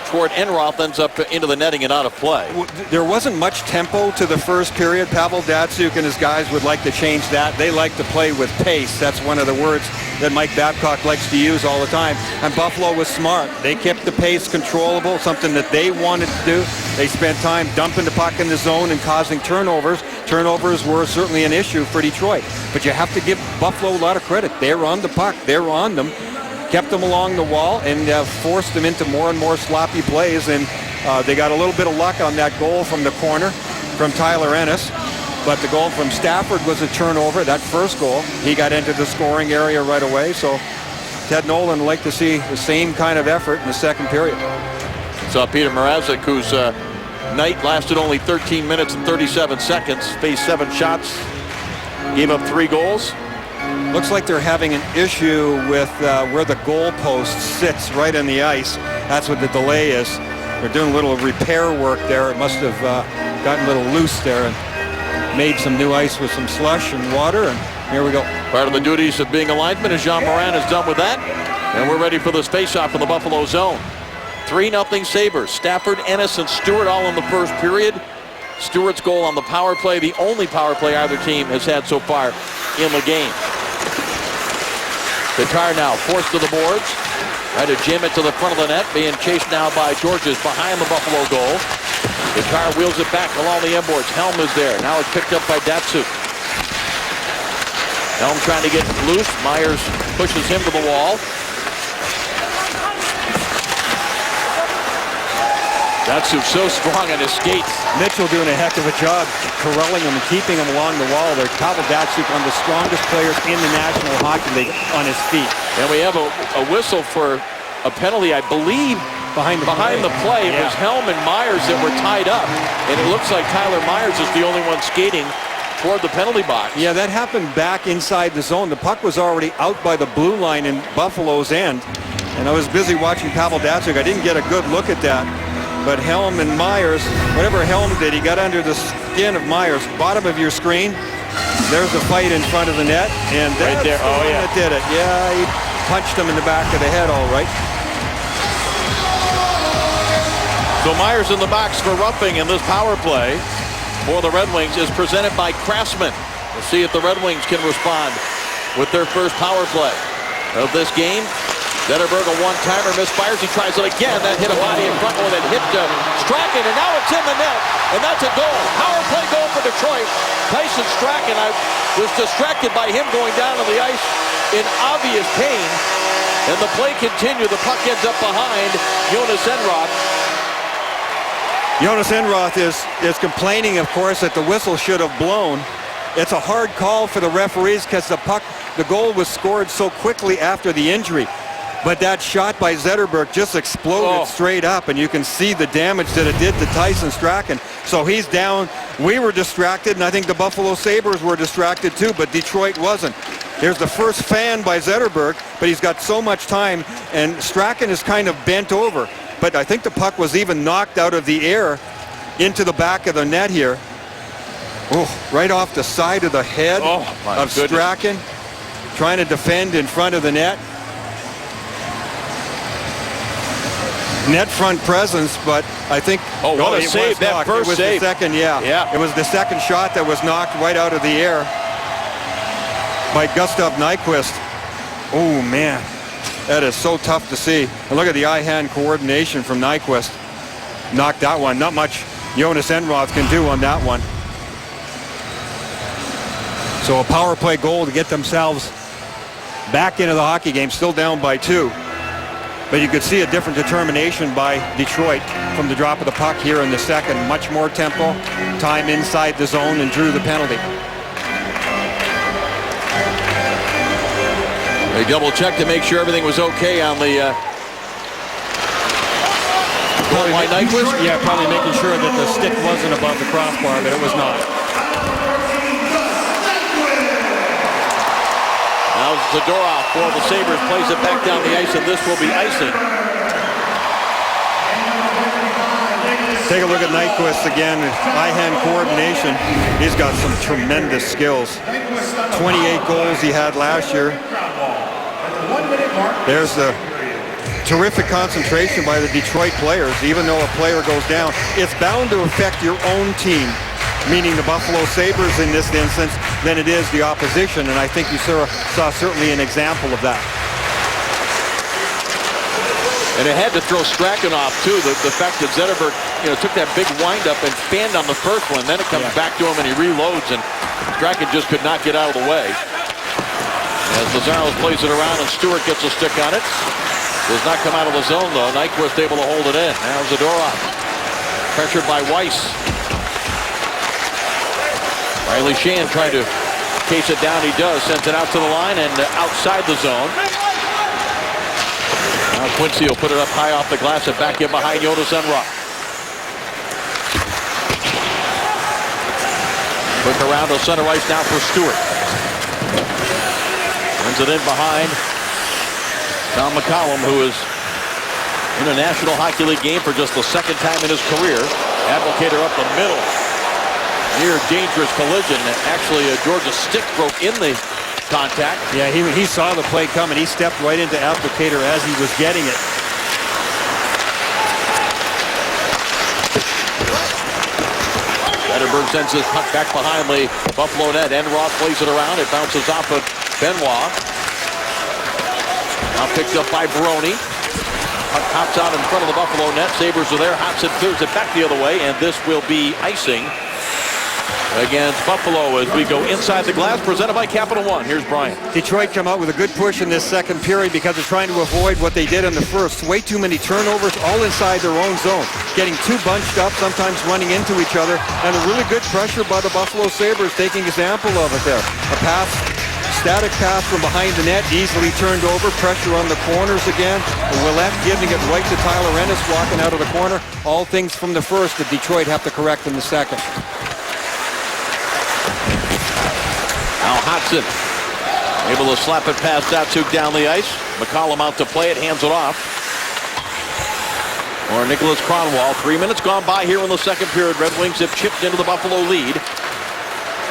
toward Enroth, ends up into the netting and out of play. There wasn't much tempo to the first period. Pavel Datsuk and his guys would like to change that. They like to play with pace. That's one of the words that Mike Babcock likes to use all the time. And Buffalo was smart. They kept the pace controllable, something that they wanted to do. They spent time dumping the puck in the zone and causing turnovers. Turnovers were certainly an issue for Detroit. But you have to give Buffalo a lot of credit. They're on the puck. They're on them. Kept them along the wall and forced them into more and more sloppy plays. And they got a little bit of luck on that goal from the corner from Tyler Ennis. But the goal from Stafford was a turnover. That first goal, he got into the scoring area right away. So Ted Nolan would like to see the same kind of effort in the second period. Saw Peter Mrazek, whose night lasted only 13 minutes and 37 seconds, faced 7 shots, gave up 3 goals. Looks like they're having an issue with where the goalpost sits right on the ice. That's what the delay is. They're doing a little repair work there. It must have gotten a little loose there and made some new ice with some slush and water. And here we go. Part of the duties of being a linesman, as Jean Morin is done with that. And we're ready for this faceoff in the Buffalo zone. 3-0 Sabres. Stafford, Ennis, and Stewart all in the first period. Stewart's goal on the power play, the only power play either team has had so far in the game. Tatar now forced to the boards. Tried to jam it to the front of the net, being chased now by Georges behind the Buffalo goal. Tatar wheels it back along the inboards. Helm is there. Now it's picked up by Datsuk. Helm trying to get loose. Myers pushes him to the wall. Datsuk so strong on his skates. Mitchell doing a heck of a job corralling him and keeping him along the wall there. Pavel Datsuk, one of the strongest players in the National Hockey League, on his feet. And we have a whistle for a penalty, I believe, behind the play. It was Helm and Myers that were tied up. And it looks like Tyler Myers is the only one skating toward the penalty box. Yeah, that happened back inside the zone. The puck was already out by the blue line in Buffalo's end. And I was busy watching Pavel Datsyuk. I didn't get a good look at that. But Helm and Myers, whatever Helm did, he got under the skin of Myers. Bottom of your screen, there's a fight in front of the net. And that's right there. the one that did it. Yeah, he punched him in the back of the head all right. So Myers in the box for roughing, and this power play for the Red Wings is presented by Craftsman. We'll see if the Red Wings can respond with their first power play of this game. Zetterberg, a one-timer, misfires. He tries it again. That hit a body in front, that hit Strachan, and now it's in the net, and that's a goal. Power play goal for Detroit. Tyson Strachan, I was distracted by him going down on the ice in obvious pain, and the play continued. The puck ends up behind Jonas Enroth. Jonas Enroth is complaining, of course, that the whistle should have blown. It's a hard call for the referees because the goal was scored so quickly after the injury. But that shot by Zetterberg just exploded straight up, and you can see the damage that it did to Tyson Strachan. So he's down. We were distracted, and I think the Buffalo Sabres were distracted too, but Detroit wasn't. There's the first fan by Zetterberg, but he's got so much time, and Strachan is kind of bent over. But I think the puck was even knocked out of the air into the back of the net here. Oh, right off the side of the head of Strachan, trying to defend in front of the net. Net front presence, but I think what a save, that first it was save. The second, yeah. It was the second shot that was knocked right out of the air by Gustav Nyquist. Oh man, that is so tough to see. And look at the eye-hand coordination from Nyquist. Knocked that one. Not much Jonas Enroth can do on that one. So a power play goal to get themselves back into the hockey game, still down by 2. But you could see a different determination by Detroit from the drop of the puck here in the second. Much more tempo, time inside the zone, and drew the penalty. They double-checked to make sure everything was okay on the goal by Nyquist. Yeah, probably making sure that the stick wasn't above the crossbar, but it was not. Now Zadorov for the Sabres plays it back down the ice, and this will be icing. Take a look at Nyquist again. Eye-hand coordination. He's got some tremendous skills. 28 goals he had last year. There's the terrific concentration by the Detroit players. Even though a player goes down, it's bound to affect your own team, meaning the Buffalo Sabres in this instance, than it is the opposition, and I think you saw certainly an example of that. And it had to throw Strachan off too. The fact that Zetterberg, took that big windup and fanned on the first one, then it comes back to him and he reloads, and Strachan just could not get out of the way. As Lazarus plays it around and Stewart gets a stick on it. Does not come out of the zone though. Nyquist able to hold it in. Now Zadorov pressured by Weiss. Riley Sheahan trying to chase it down. He does. Sends it out to the line and outside the zone. Now Quincy will put it up high off the glass and back in behind Jonas Enroth. Quick around to center ice now for Stewart. Runs it in behind Tom McCollum, who is in a National Hockey League game for just the second time in his career. Applicator up the middle. Near dangerous collision. Actually, Georgia's stick broke in the contact. Yeah, he saw the play coming. He stepped right into Applicator as he was getting it. Zetterberg sends his puck back behind the Buffalo net. Enroth plays it around. It bounces off of Benoit. Now picked up by Baroni. Puck hops out in front of the Buffalo net. Sabres are there. Hopson clears it back the other way, and this will be icing against Buffalo as we go inside the glass, presented by Capital One. Here's Brian. Detroit come out with a good push in this second period because they're trying to avoid what they did in the first. Way too many turnovers, all inside their own zone. Getting too bunched up, sometimes running into each other, and a really good pressure by the Buffalo Sabres, taking example of it there. A pass, static pass from behind the net, easily turned over. Pressure on the corners again. Ouellette giving it right to Tyler Ennis, walking out of the corner. All things from the first that Detroit have to correct in the second. Now Hudson Able to slap it past Datsuk down the ice. McCollum out to play it, hands it off. Or Nicholas Kronwall. 3 minutes gone by here in the second period. Red Wings have chipped into the Buffalo lead.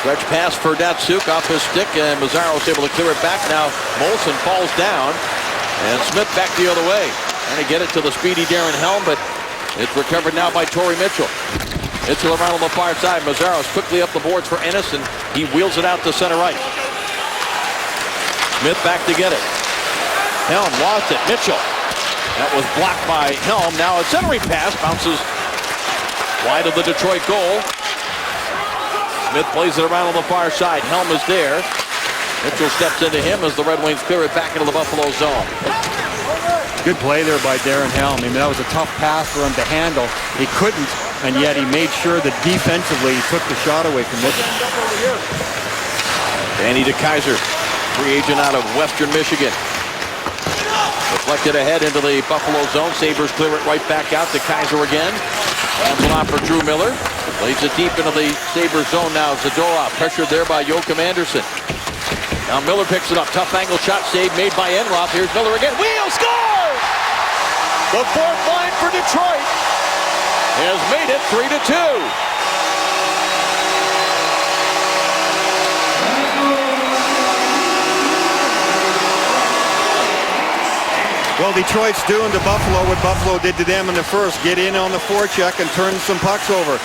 Stretch pass for Datsuk off his stick, and Mazzaro's able to clear it back. Now Molson falls down, and Smith back the other way. Trying to get it to the speedy Darren Helm, but it's recovered now by Torrey Mitchell. Mitchell around on the far side. Mazzaro's quickly up the boards for Ennis, and he wheels it out to center right. Smith back to get it. Helm lost it. Mitchell. That was blocked by Helm. Now a centering pass bounces wide of the Detroit goal. Smith plays it around on the far side. Helm is there. Mitchell steps into him as the Red Wings clear it back into the Buffalo zone. Good play there by Darren Helm. I mean, that was a tough pass for him to handle. He couldn't, and yet he made sure that defensively he took the shot away from Mitchell. Danny DeKeyser, free agent out of Western Michigan. Deflected ahead into the Buffalo zone. Sabres clear it right back out. DeKeyser again. Hands it off for Drew Miller. Lays it deep into the Sabres zone now. Zadorov pressured there by Joachim Andersen. Now Miller picks it up. Tough angle shot save made by Enroth. Here's Miller again. Wheel score! The fourth line for Detroit has made it 3-2. Well, Detroit's doing to Buffalo what Buffalo did to them in the first. Get in on the forecheck and turn some pucks over.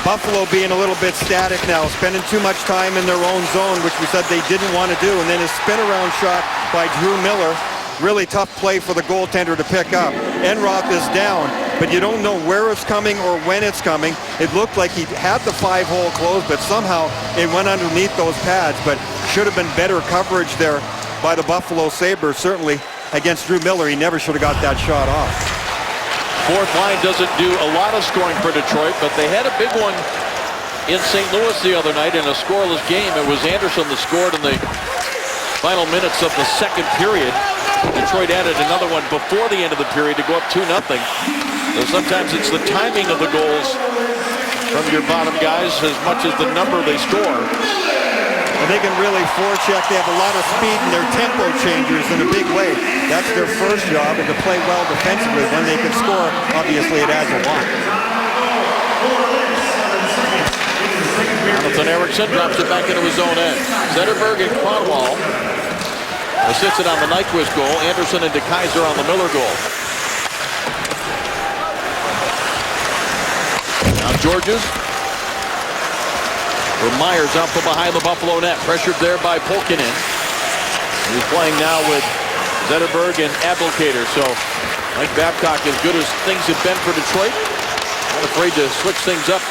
Buffalo being a little bit static now, spending too much time in their own zone, which we said they didn't want to do. And then a spin-around shot by Drew Miller. Really tough play for the goaltender to pick up. Enroth is down, but you don't know where it's coming or when it's coming. It looked like he had the 5-hole closed, but somehow it went underneath those pads. But should have been better coverage there by the Buffalo Sabres, certainly. Against Drew Miller, he never should have got that shot off. Fourth line doesn't do a lot of scoring for Detroit, but they had a big one in St. Louis the other night in a scoreless game. It was Anderson that scored in the final minutes of the second period. Detroit added another one before the end of the period to go up 2-0. So sometimes it's the timing of the goals from your bottom guys as much as the number they score. And they can really forecheck. They have a lot of speed and they're tempo changers in a big way. That's their first job, and to play well defensively. When they can score, obviously it adds a lot. Jonathan Eriksson drops it back into his own end. Zetterberg and Kronwall assisted on the Nyquist goal. Anderson and DeKeyser on the Miller goal. Now Georges. Or Myers out from behind the Buffalo net. Pressured there by Pulkkinen. He's playing now with Zetterberg and Abdelkader. So Mike Babcock, as good as things have been for Detroit, not afraid to switch things up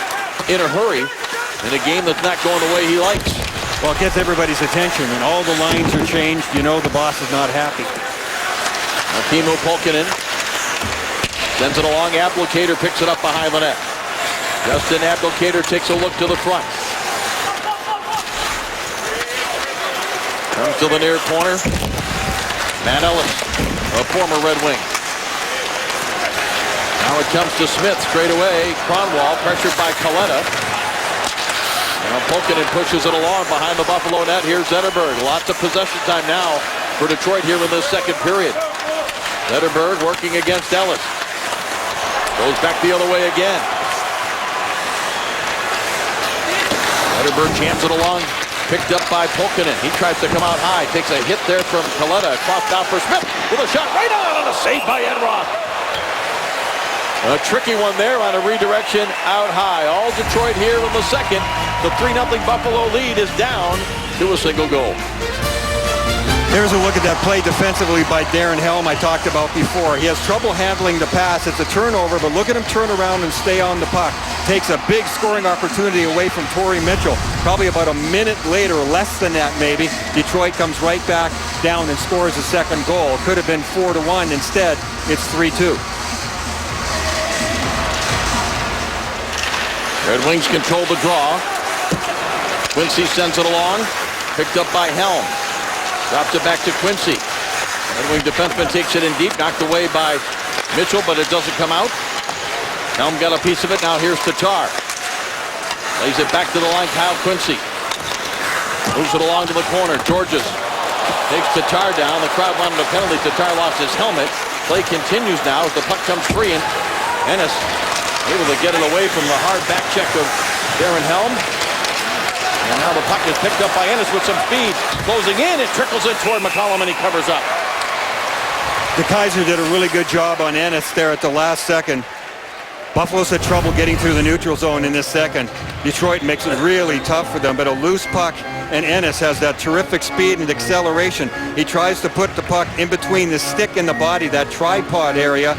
in a hurry in a game that's not going the way he likes. Well, it gets everybody's attention, and all the lines are changed. You know the boss is not happy. Now Timo Pulkkinen sends it along. Abdelkader picks it up behind the net. Justin Abdelkader takes a look to the front. Comes to the near corner. Matt Ellis, a former Red Wing. Now it comes to Smith straight away. Kronwall pressured by Kaleta. Now Pulkkinen pushes it along behind the Buffalo net. Here's Zetterberg. Lots of possession time now for Detroit here in this second period. Zetterberg working against Ellis. Goes back the other way again. Zetterberg jams it along. Picked up by Pulkkinen. He tries to come out high. Takes a hit there from Kaleta. Across now for Smith. With a shot right on a save by Enroth. A tricky one there on a redirection out high. All Detroit here in the second. The 3-0 Buffalo lead is down to a single goal. Here's a look at that play defensively by Darren Helm I talked about before. He has trouble handling the pass. It's a turnover, but look at him turn around and stay on the puck. Takes a big scoring opportunity away from Torrey Mitchell. Probably about a minute later, less than that maybe, Detroit comes right back down and scores a second goal. Could have been 4-1. Instead, it's 3-2. Red Wings control the draw. Quincy sends it along. Picked up by Helm. Drops it back to Quincy. Red Wing defenseman takes it in deep. Knocked away by Mitchell, but it doesn't come out. Helm got a piece of it. Now here's Tatar. Lays it back to the line. Kyle Quincy. Moves it along to the corner. Georges Takes Tatar down. The crowd wanted a penalty. Tatar lost his helmet. Play continues now as the puck comes free, and Ennis able to get it away from the hard back check of Darren Helm. And now the puck is picked up by Ennis with some speed. Closing in, it trickles in toward McCollum, and he covers up. DeKeyser did a really good job on Ennis there at the last second. Buffalo's had trouble getting through the neutral zone in this second. Detroit makes it really tough for them, but a loose puck, and Ennis has that terrific speed and acceleration. He tries to put the puck in between the stick and the body, that tripod area,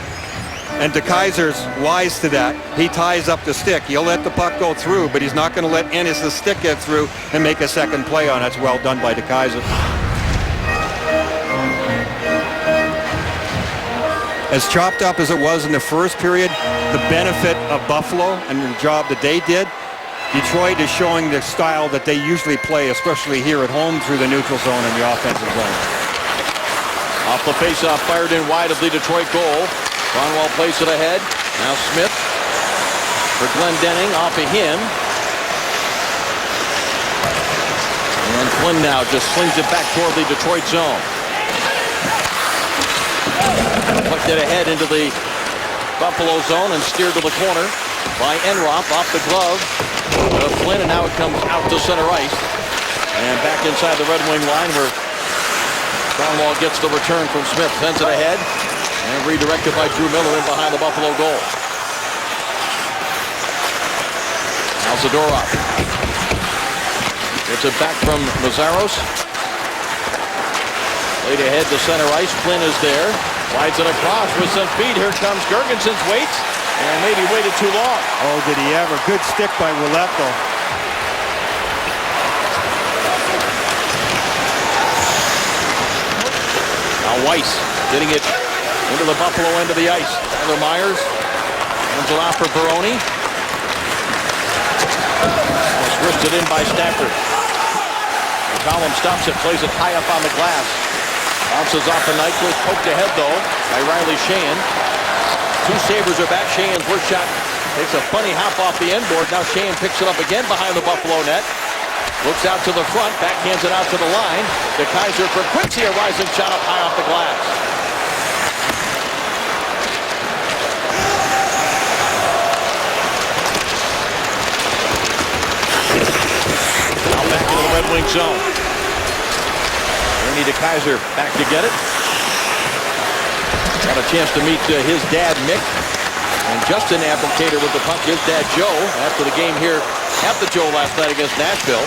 and DeKeyser's wise to that. He ties up the stick. He'll let the puck go through, but he's not going to let Ennis' stick get through and make a second play on it. That's well done by DeKeyser. As chopped up as it was in the first period, the benefit of Buffalo and the job that they did, Detroit is showing the style that they usually play, especially here at home through the neutral zone and the offensive zone. Off the faceoff, fired in wide of the Detroit goal. Kronwall plays it ahead. Now Smith for Glendening, off of him. And Flynn now just slings it back toward the Detroit zone. Pucked it ahead into the Buffalo zone and steered to the corner by Enroth off the glove of Flynn, and now it comes out to center ice. And back inside the Red Wing line where Kronwall gets the return from Smith, sends it ahead, and redirected by Drew Miller in behind the Buffalo goal. Now Zadorov gets it back from Mazaros. Laid ahead to center ice. Flynn is there. Slides it across with some speed. Here comes Girgensons. Waits and maybe waited too long. Oh, did he ever. Good stick by Ouellette, though. Now Weiss getting it into the Buffalo end of the ice. Tyler Myers hands it off for Baroni. Switched it in by Stafford. McCollum stops it, plays it high up on the glass. Bounces off the Nyquist, poked ahead though by Riley Sheahan. Two Sabres are back. Sheahan's worst shot takes a funny hop off the end board. Now Sheahan picks it up again behind the Buffalo net. Looks out to the front, backhands it out to the line. DeKeyser for Quincy, a rising shot up high off the glass. Now back into the Red Wing zone. Ernie DeKeyser back to get it. Got a chance to meet his dad, Mick, and Justin Abdelkader with the puck. His dad, Joe, after the game here at the Joe last night against Nashville.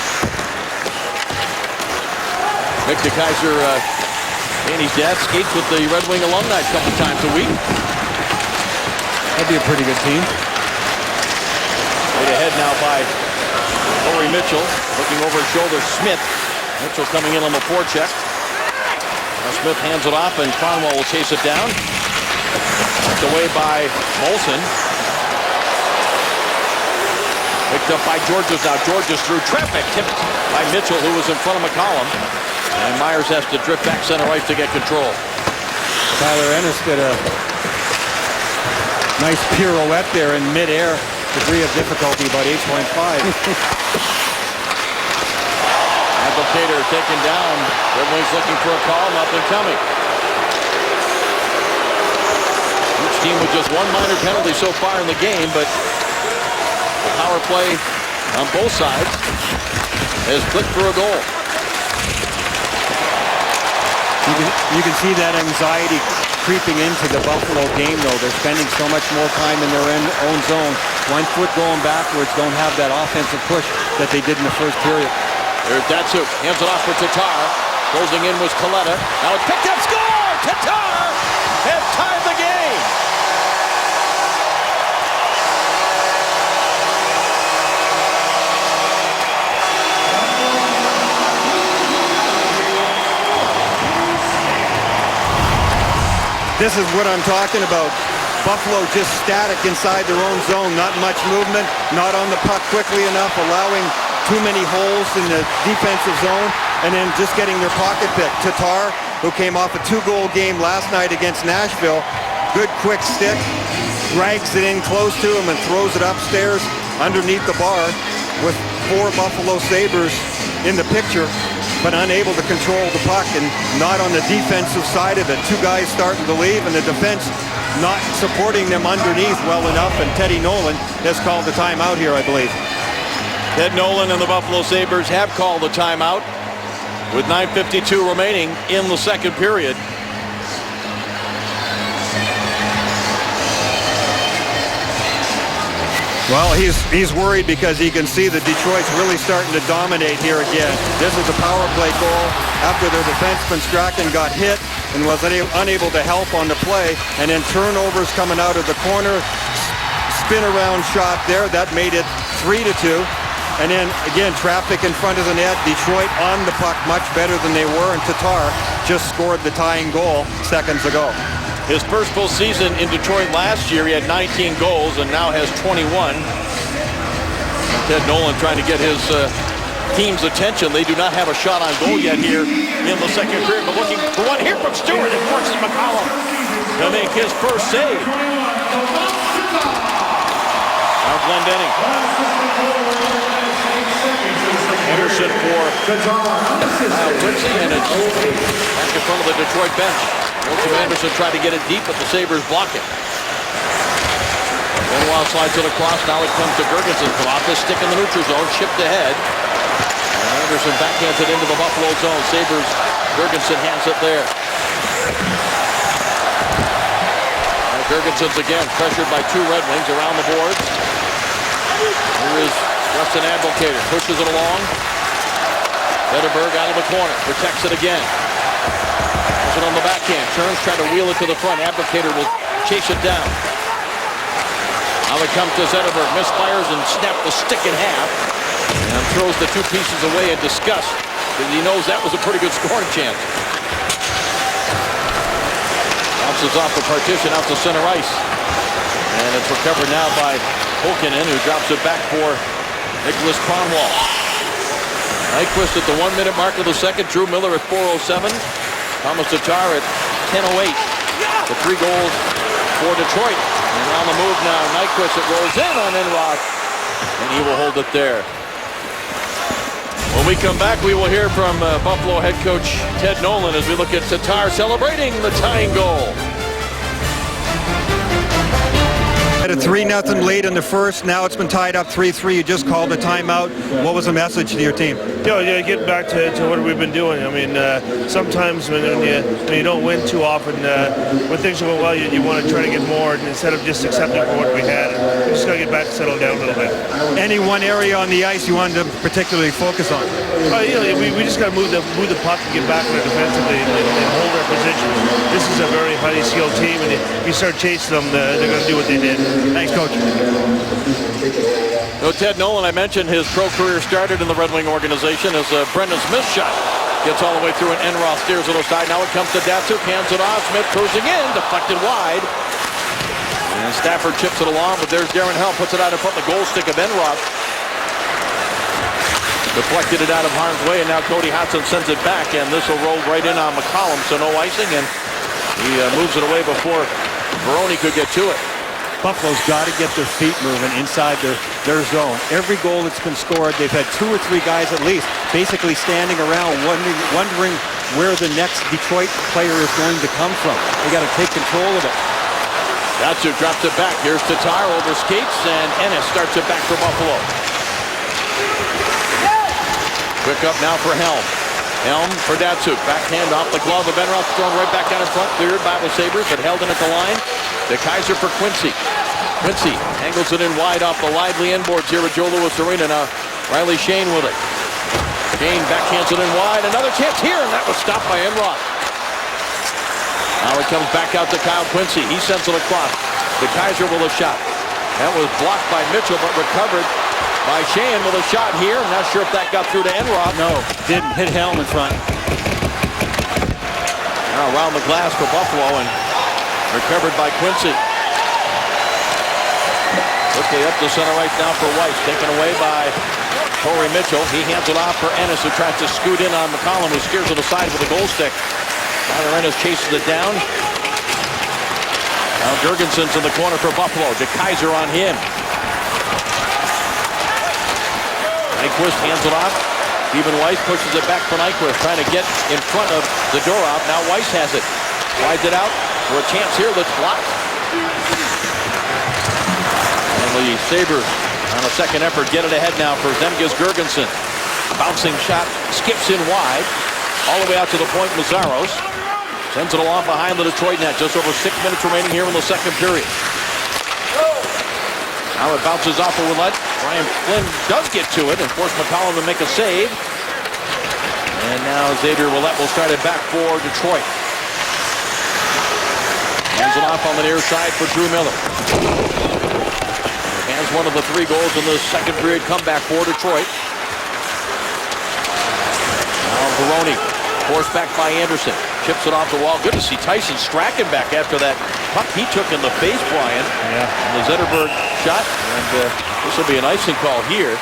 Mick DeKeyser, Danny's dad, skates with the Red Wing alumni a couple times a week. That'd be a pretty good team. Right ahead now by Corey Mitchell. Looking over his shoulder, Smith. Mitchell coming in on the forecheck. Now Smith hands it off, and Kronwall will chase it down. Knocked away by Molson. Picked up by Georges. Now Georges through traffic. Tipped by Mitchell, who was in front of McCollum. And Myers has to drift back center ice to get control. Tyler Ennis did a nice pirouette there in midair. Degree of difficulty about 8.5. Abdelkader taken down. Red Wings looking for a call. Nothing coming. Each team with just one minor penalty so far in the game, but the power play on both sides has clicked for a goal. You can see that anxiety creeping into the Buffalo game, though. They're spending so much more time in their own zone. 1 foot going backwards, don't have that offensive push that they did in the first period. There's Datsuk. Hands it off for Tatar. Closing in was Coletta. Now it's picked up. Score! Tatar has tied the game. This is what I'm talking about. Buffalo just static inside their own zone. Not much movement, not on the puck quickly enough, allowing too many holes in the defensive zone, and then just getting their pocket pick. Tatar, who came off a 2-goal game last night against Nashville, good quick stick, drags it in close to him and throws it upstairs underneath the bar with 4 Buffalo Sabres in the picture. but unable to control the puck, and not on the defensive side of it. Two guys starting to leave, and the defense not supporting them underneath well enough, and Teddy Nolan has called the timeout here, I believe. Ted Nolan and the Buffalo Sabres have called the timeout with 9:52 remaining in the second period. Well, he's worried because he can see that Detroit's really starting to dominate here again. This is a power play goal after their defenseman Strachan got hit and was unable to help on the play, and then turnovers coming out of the corner, spin around shot there, that made it 3-2. And then again, traffic in front of the net. Detroit on the puck much better than they were, and Tatar just scored the tying goal seconds ago. His first full season in Detroit last year, he had 19 goals and now has 21. Ted Nolan trying to get his team's attention. They do not have a shot on goal yet here in the second period, but looking for one here from Stewart, and forces McCollum to make his first save. Now Glendening. Anderson for Kyle Quincy, and it's back in front of the Detroit bench. Wilson Anderson tried to get it deep, but the Sabres block it. Benoit slides it across. Now it comes to Girgensson. Off the stick in the neutral zone, chipped ahead. And Anderson backhands it into the Buffalo zone. Sabres, Girgensson hands it there. Now Girgensson's again pressured by two Red Wings around the boards. Here is Justin Advocator, pushes it along. Zetterberg out of the corner, protects it again. It on the backhand, turns, trying to wheel it to the front. Advocator will chase it down. Now it comes to Zetterberg, misfires and snaps the stick in half, and throws the two pieces away in disgust, because he knows that was a pretty good scoring chance. Bounces off the partition out to center ice, and it's recovered now by Holkinen, who drops it back for Nicholas Kronwall. Nyquist at the 1 minute mark of the second. Drew Miller at 4:07. Thomas Tatar at 10:08. The 3 goals for Detroit. And on the move now, Nyquist, it rolls in on Enroth, and he will hold it there. When we come back, we will hear from Buffalo head coach Ted Nolan as we look at Tatar celebrating the tying goal. Had a 3-0 lead in the first. Now it's been tied up 3-3. You just called a timeout. What was the message to your team? Yeah, getting back to what we've been doing. I mean, sometimes when you don't win too often, when things are going well, you want to try to get more instead of just accepting for what we had. We just got to get back and settle down a little bit. Any one area on the ice you wanted to particularly focus on? We just got to move the puck and get back on it defensively and hold our position. This is a very highly skilled team, and if you start chasing them, they're going to do what they did. Thanks, Coach. So Ted Nolan, I mentioned his pro career started in the Red Wing organization as Brendan Smith's shot gets all the way through, and Enroth steers it aside. Now it comes to Datsuk, hands it off. Smith cruising in, deflected wide. And Stafford chips it along, but there's Darren Helm, puts it out in front of the goal stick of Enroth. Deflected it out of harm's way, and now Cody Hodgson sends it back, and this will roll right in on McCollum, so no icing, and he moves it away before Baroni could get to it. Buffalo's got to get their feet moving inside their zone. Every goal that's been scored, they've had 2 or 3 guys at least basically standing around wondering where the next Detroit player is going to come from. They got to take control of it. Datsuk drops it back. Here's Tatar over skates, and Ennis starts it back for Buffalo. Quick up now for Helm. Helm for Datsuk. Backhand off the glove of Enroth, thrown right back out in front. Cleared by the Sabres, but held in at the line. De Kaiser for Quincy. Quincy angles it in wide off the lively inboards here with Joe Louis Arena. Now Riley Shane with it. Shane backhands it in wide. Another chance here, and that was stopped by Enroth. Now it comes back out to Kyle Quincy. He sends it across. De Kaiser with a shot. That was blocked by Mitchell, but recovered by Shane with a shot here. I'm not sure if that got through to Enroth. No, didn't. Hit Helm in front. Now around the glass for Buffalo, and recovered by Quincy. Quickly up to center ice now for Weiss. Taken away by Corey Mitchell. He hands it off for Ennis, who tries to scoot in on McCollum, who steers it aside with a goal stick. Tyler Ennis chases it down. Now Girgenssen's in the corner for Buffalo. De Kaiser on him. Nyquist hands it off. Stephen Weiss pushes it back for Nyquist, trying to get in front of Zadorov. Now Weiss has it. Wides it out for a chance here that's blocked. And the Sabres on a second effort get it ahead now for Zemgus Girgensson. Bouncing shot, skips in wide. All the way out to the point, Mazzaros. Sends it along behind the Detroit net. Just over 6 minutes remaining here in the second period. Now it bounces off a roulette. Brian Flynn does get to it and force McCollum to make a save. And now Xavier Ouellet will start it back for Detroit. Hands it off on the near side for Drew Miller. Hands one of the 3 goals in the second period comeback for Detroit. Now Baroni, forced back by Anderson. Chips it off the wall. Good to see Tyson Strachan back after that puck he took in the face, Brian. Yeah. And the Zetterberg shot. And this will be an icing call here.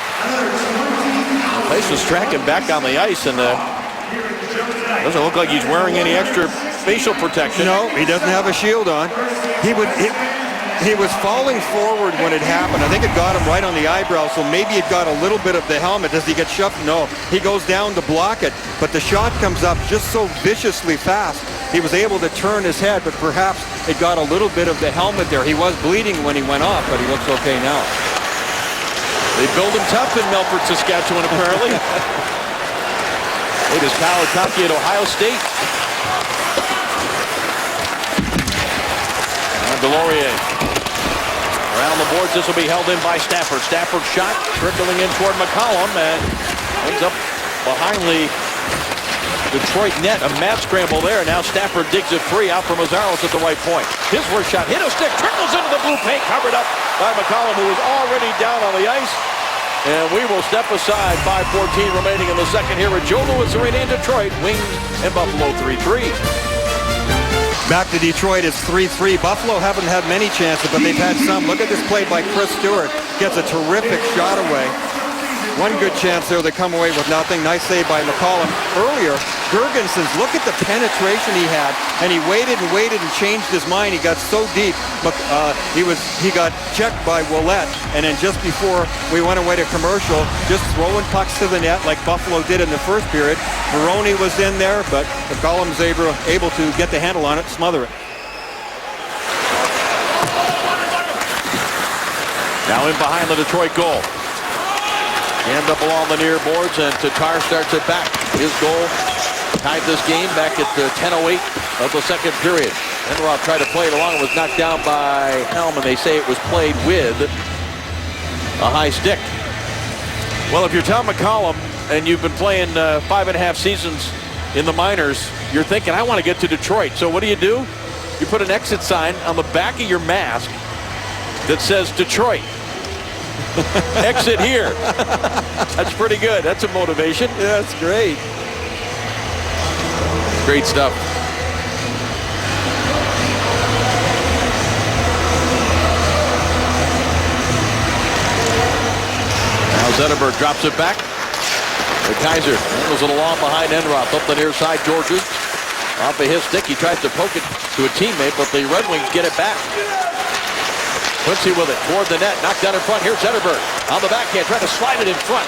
Tyson Strachan back on the ice, and doesn't look like he's wearing any extra facial protection. No, he doesn't have a shield on. He was falling forward when it happened. I think it got him right on the eyebrow, so maybe it got a little bit of the helmet. Does he get shoved? No. He goes down to block it, but the shot comes up just so viciously fast. He was able to turn his head, but perhaps it got a little bit of the helmet there. He was bleeding when he went off, but he looks okay now. They build him tough in Melfort, Saskatchewan, apparently. Latest Kyle Koepke at Ohio State. And Delorier. Around the boards, this will be held in by Stafford. Stafford shot, trickling in toward McCollum, and ends up behind the Detroit net. A mad scramble there. Now Stafford digs it free out from Mazzaros at the right point. His worst shot hit a stick, trickles into the blue paint, covered up by McCollum, who was already down on the ice. And we will step aside. 5:14 remaining in the second here at Joe Louis Arena in Detroit. Wings and Buffalo 3-3. Back to Detroit, it's 3-3. Buffalo haven't had many chances, but they've had some. Look at this play by Chris Stewart. Gets a terrific shot away. One good chance there. They come away with nothing. Nice save by McCollum. Earlier, Girgensson, look at the penetration he had, and he waited and waited and changed his mind. He got so deep. He got checked by Ouellet, and then just before we went away to commercial, just throwing pucks to the net like Buffalo did in the first period. Baroni was in there, but McCollum's able to get the handle on it, smother it. Now in behind the Detroit goal. Jammed up along the near boards, and Tatar starts it back. His goal tied this game back at 10:08 of the second period. Enroth tried to play it along. It was knocked down by Helm, and they say it was played with a high stick. Well, if you're Tom McCollum and you've been playing 5.5 seasons in the minors, you're thinking, I want to get to Detroit. So what do? You put an exit sign on the back of your mask that says Detroit. Exit here. That's pretty good. That's a motivation. Yeah, that's great. Great stuff. Now Zetterberg drops it back. The Kaiser handles it along behind Enroth. Up the near side, Georges. Off of his stick, he tries to poke it to a teammate, but the Red Wings get it back. Quincy with it toward the net, knocked down in front. Here's Zetterberg on the backhand, trying to slide it in front.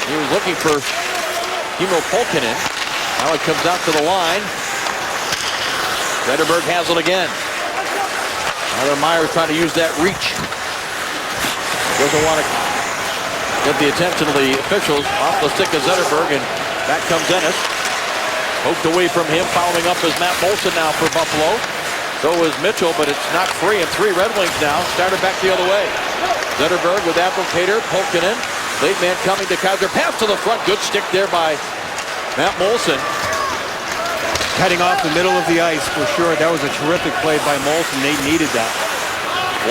He was looking for Timo Pulkkinen. Now it comes out to the line. Zetterberg has it again. Now Myers trying to use that reach. Doesn't want to get the attention of the officials. Off the stick of Zetterberg, and back comes Ennis. Poked away from him, fouling up is Matt Moulson now for Buffalo. So is Mitchell, but it's not free, and 3 Red Wings now. Started back the other way. Zetterberg with Abdelkader, Pulkkinen. Late man coming to Kaiser. Pass to the front. Good stick there by Matt Moulson. Cutting off the middle of the ice for sure. That was a terrific play by Moulson. They needed that.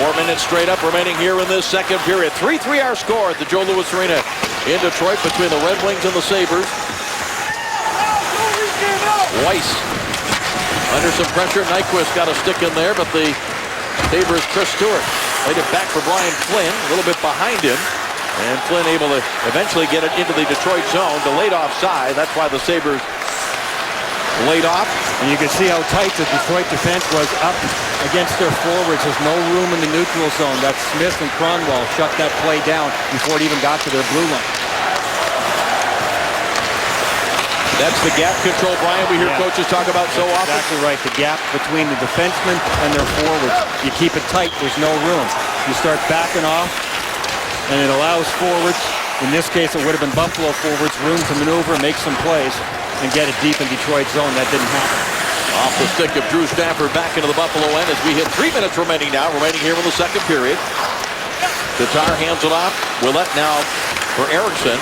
4 minutes straight up remaining here in this second period. 3-3 our score at the Joe Louis Arena in Detroit between the Red Wings and the Sabres. Weiss under some pressure. Nyquist got a stick in there, but the Sabres' Chris Stewart laid it back for Brian Flynn, a little bit behind him. And Flynn able to eventually get it into the Detroit zone. Delayed offside. That's why the Sabres laid off. And you can see how tight the Detroit defense was up against their forwards. There's no room in the neutral zone. That's Smith and Cronwall shut that play down before it even got to their blue line. That's the gap control, Brian, we hear coaches talk about so often. Exactly right. The gap between the defensemen and their forwards. You keep it tight. There's no room. You start backing off, and it allows forwards, in this case it would have been Buffalo forwards, room to maneuver, make some plays, and get it deep in Detroit's zone. That didn't happen. Off the stick of Drew Stafford back into the Buffalo end as we hit 3 minutes remaining here in the second period. Tatar hands it off. Willett now for Eriksson.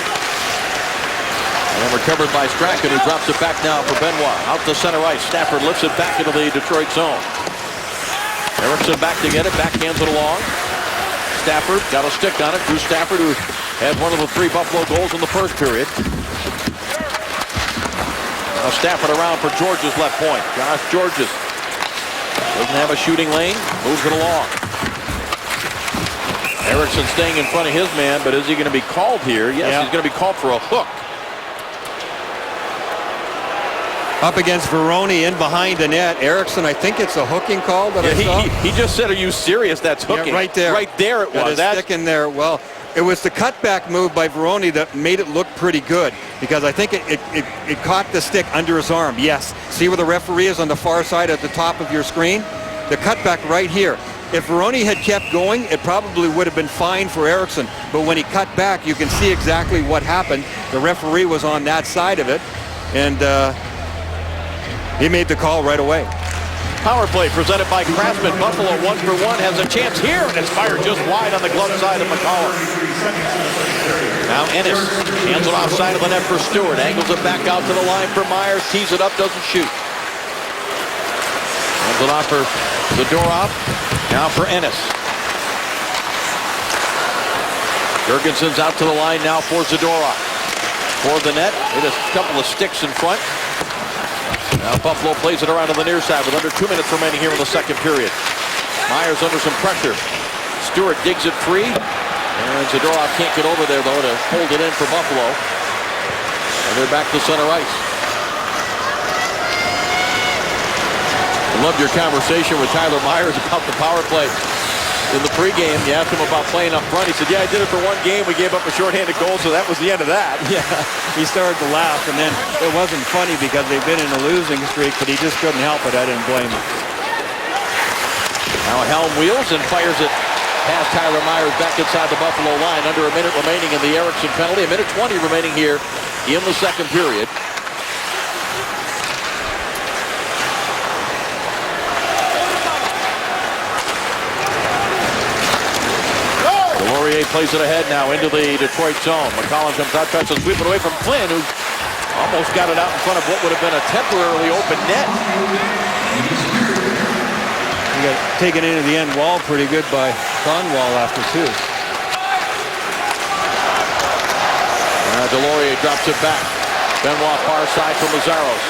And recovered by Strachan, who drops it back now for Benoit. Out to center ice. Stafford lifts it back into the Detroit zone. Eriksson back to get it. Backhands it along. Stafford got a stick on it. Drew Stafford, who had one of the 3 Buffalo goals in the first period. Now Stafford around for Georges' left point. Josh Georges doesn't have a shooting lane. Moves it along. Eriksson staying in front of his man, but is he going to be called here? Yes, he's going to be called for a hook. Up against Veroni in behind the net. Eriksson, I think it's a hooking call that I saw. He just said, are you serious? That's hooking. Yeah, right there. Right there it was. That is stick in there. Well, it was the cutback move by Veroni that made it look pretty good, because I think it caught the stick under his arm. Yes. See where the referee is on the far side at the top of your screen? The cutback right here. If Veroni had kept going, it probably would have been fine for Eriksson. But when he cut back, you can see exactly what happened. The referee was on that side of it, and he made the call right away. Power play presented by Craftsman. Buffalo 1-for-1 has a chance here, and it's fired just wide on the glove side of McCollum. Now Ennis hands it off side of the net for Stewart. Angles it back out to the line for Myers. Tees it up, doesn't shoot. Hands it off for Zadorov. Now for Ennis. Jurgensen's out to the line now for Zadorov. For the net, it is a couple of sticks in front. Now Buffalo plays it around to the near side with under 2 minutes remaining here in the second period. Myers under some pressure. Stewart digs it free. And Zadorov can't get over there, though, to hold it in for Buffalo. And they're back to center ice. I loved your conversation with Tyler Myers about the power play. In the pregame, you asked him about playing up front. He said, yeah, I did it for one game. We gave up a shorthanded goal, so that was the end of that. Yeah, he started to laugh, and then it wasn't funny because they've been in a losing streak, but he just couldn't help it. I didn't blame him. Now Helm wheels and fires it past Tyler Myers back inside the Buffalo line. Under a minute remaining in the Eriksson penalty. A minute 20 remaining here in the second period. Plays it ahead now into the Detroit zone. McCollum comes out, tries to sweep it away from Flynn, who almost got it out in front of what would have been a temporarily open net. He got taken into the end wall pretty good by Conwall after 2. Delorier drops it back. Benoit far side from Mazzaros.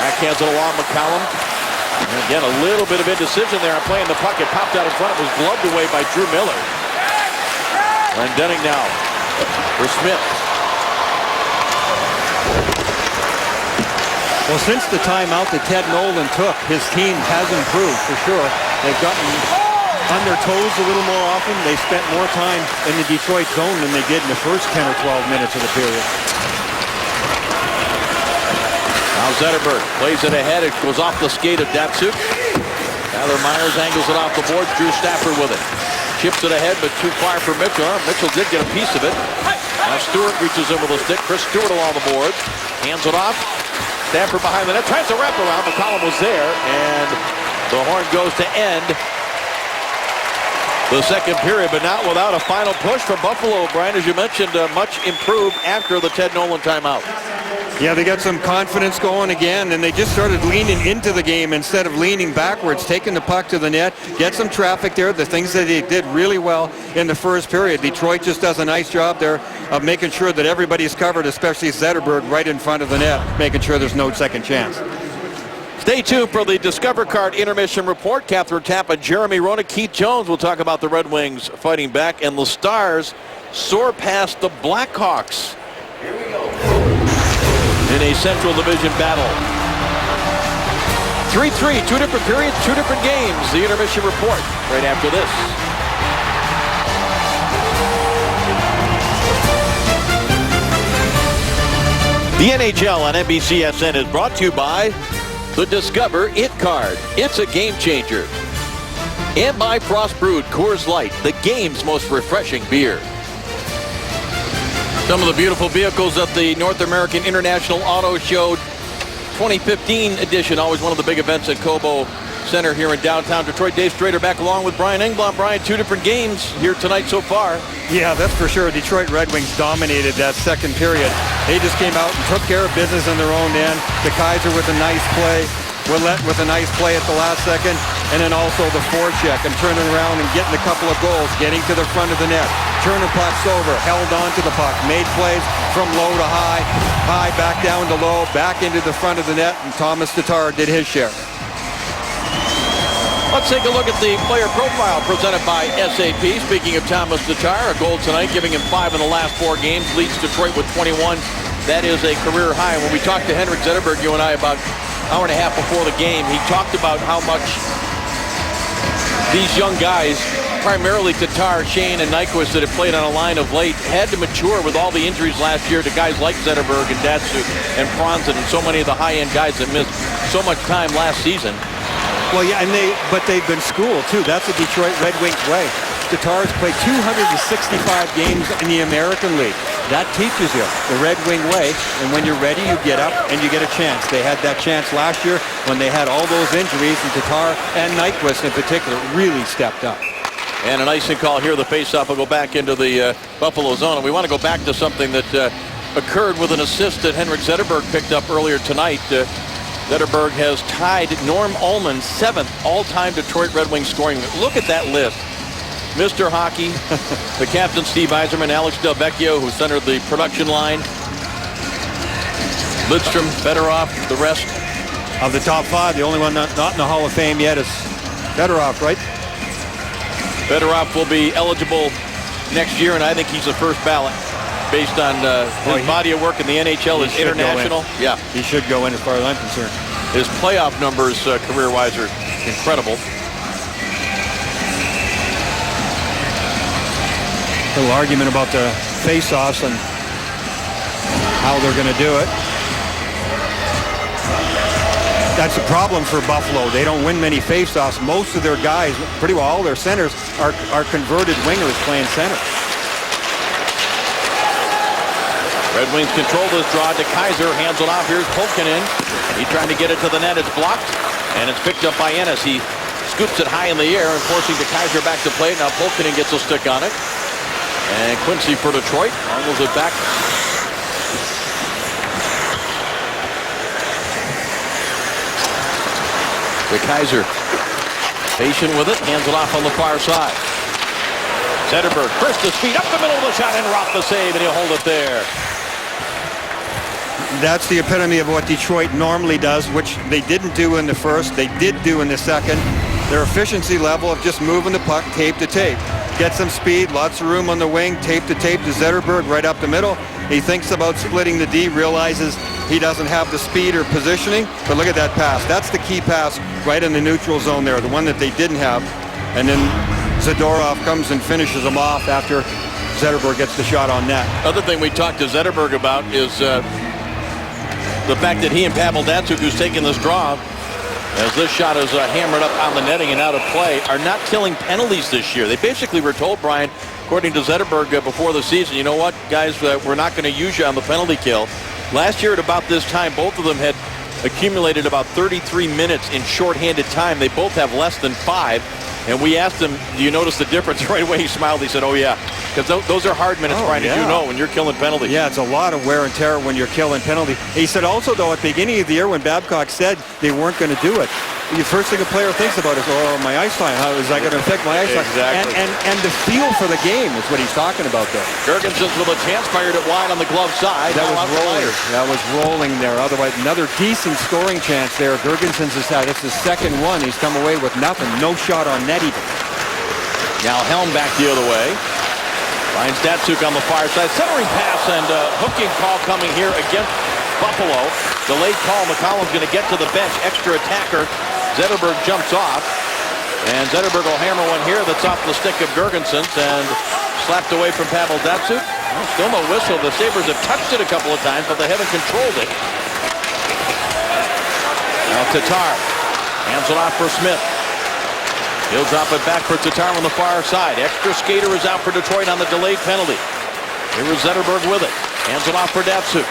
Backhands it along McCollum. And again, a little bit of indecision there on playing the puck. It popped out in front. It was gloved away by Drew Miller. Glendening now for Smith. Well, since the timeout that Ted Nolan took, his team has improved for sure. They've gotten on their toes a little more often. They spent more time in the Detroit zone than they did in the first 10 or 12 minutes of the period. Now Zetterberg plays it ahead. It goes off the skate of Datsuk. Tyler Myers angles it off the board. Drew Stafford with it. Chips it ahead, but too far for Mitchell. Mitchell did get a piece of it. Now Stewart reaches in with a stick. Chris Stewart along the board. Hands it off. Stafford behind the net. Tries to wrap around. McCollum was there. And the horn goes to end the second period, but not without a final push from Buffalo. Brian, as you mentioned, much improved after the Ted Nolan timeout. Yeah, they got some confidence going again, and they just started leaning into the game instead of leaning backwards, taking the puck to the net, get some traffic there, the things that they did really well in the first period. Detroit just does a nice job there of making sure that everybody's covered, especially Zetterberg right in front of the net, making sure there's no second chance. Stay tuned for the Discover Card Intermission Report. Catherine Tappa, Jeremy Roenick, Keith Jones will talk about the Red Wings fighting back, and the Stars soar past the Blackhawks in a Central Division battle. 3-3, 2 different periods, 2 different games. The Intermission Report right after this. The NHL on NBCSN is brought to you by the Discover It card. It's a game changer. And by Frost Brewed Coors Light, the game's most refreshing beer. Some of the beautiful vehicles at the North American International Auto Show 2015 edition. Always one of the big events at Cobo Center here in downtown Detroit. Dave Strader back along with Brian Engblom. Brian, 2 different games here tonight so far. Yeah, that's for sure. Detroit Red Wings dominated that second period. They just came out and took care of business on their own end. The Kaiser with a nice play. Willett with a nice play at the last second. And then also the forecheck and turning around and getting a couple of goals, getting to the front of the net. Turning pucks over, held on to the puck, made plays from low to high, high back down to low, back into the front of the net, and Thomas Tatar did his share. Let's take a look at the player profile presented by SAP. Speaking of Thomas Tatar, a goal tonight, giving him 5 in the last 4 games, leads Detroit with 21. That is a career high. When we talked to Henrik Zetterberg, you and I, about an hour and a half before the game, he talked about how much these young guys, primarily Tatar, Shane, and Nyquist that have played on a line of late, had to mature with all the injuries last year to guys like Zetterberg and Datsuk and Franzen and so many of the high-end guys that missed so much time last season. Well, yeah, but they've been schooled, too. That's the Detroit Red Wings way. Tatar's played 265 games in the American League. That teaches you the Red Wing way, and when you're ready, you get up and you get a chance. They had that chance last year when they had all those injuries, and Tatar and Nyquist in particular really stepped up. And an icing call here. The faceoff will go back into the Buffalo zone. And we want to go back to something that occurred with an assist that Henrik Zetterberg picked up earlier tonight. Zetterberg has tied Norm Ullman's 7th all-time Detroit Red Wings scoring. Look at that list. Mr. Hockey, the captain Steve Yzerman, Alex Delvecchio, who centered the production line, Lidstrom, Fedorov, the rest. Of the top 5, the only one not in the Hall of Fame yet is Fedorov, right? Fedorov will be eligible next year, and I think he's the first ballot based on his body of work in the NHL as international. Yeah, he should go in as far as I'm concerned. His playoff numbers career-wise are incredible. A little argument about the face-offs and how they're going to do it. That's a problem for Buffalo. They don't win many face-offs. Most of their guys, pretty well all their centers, are converted wingers playing center. Red Wings control this draw to Kaiser. Hands it off. Here's Pulkkinen. He's trying to get it to the net. It's blocked. And it's picked up by Ennis. He scoops it high in the air and forcing the Kaiser back to play. Now Pulkkinen gets a stick on it. And Quincy for Detroit. Angles it back. The Kaiser. Patient with it. Hands it off on the far side. Zetterberg. First to speed up the middle of the shot and Roth the save. And he'll hold it there. That's the epitome of what Detroit normally does, which they didn't do in the first. They did do in the second. Their efficiency level of just moving the puck tape to tape. Get some speed, lots of room on the wing, tape to tape to Zetterberg right up the middle. He thinks about splitting the D, realizes he doesn't have the speed or positioning. But look at that pass. That's the key pass right in the neutral zone there, the one that they didn't have. And then Zadorov comes and finishes him off after Zetterberg gets the shot on net. Other thing we talked to Zetterberg about is the fact that he and Pavel Datsyuk, who's taking this draw, as this shot is hammered up on the netting and out of play, are not killing penalties this year. They basically were told, Brian, according to Zetterberg before the season, you know what, guys, we're not going to use you on the penalty kill. Last year at about this time, both of them had accumulated about 33 minutes in shorthanded time. They both have less than 5. And we asked him, do you notice the difference? Right away he smiled. He said, oh, yeah. Because those are hard minutes, Brian, as you know, when you're killing penalties. Yeah, it's a lot of wear and tear when you're killing penalties. He said also, though, at the beginning of the year when Babcock said they weren't going to do it, the first thing a player thinks about is, oh, my ice line. How is that going to affect my ice line? Exactly. And the feel for the game is what he's talking about there. Girgensons with a chance, fired it wide on the glove side. That was rolling. That was rolling there. Otherwise, another decent scoring chance there. Girgensons has had, it's his second one. He's come away with nothing. No shot on net even. Now Helm back the other way. Finds Datsyuk on the far side. Centering pass and hooking call coming here against Buffalo. Delayed call. McCollum's going to get to the bench. Extra attacker. Zetterberg jumps off. And Zetterberg will hammer one here that's off the stick of Girgensons and slapped away from Pavel Datsyuk. Well, still no whistle. The Sabres have touched it a couple of times, but they haven't controlled it. Now Tatar hands it off for Smith. He'll drop it back for Tatar on the far side. Extra skater is out for Detroit on the delayed penalty. Here is Zetterberg with it. Hands it off for Datsuk.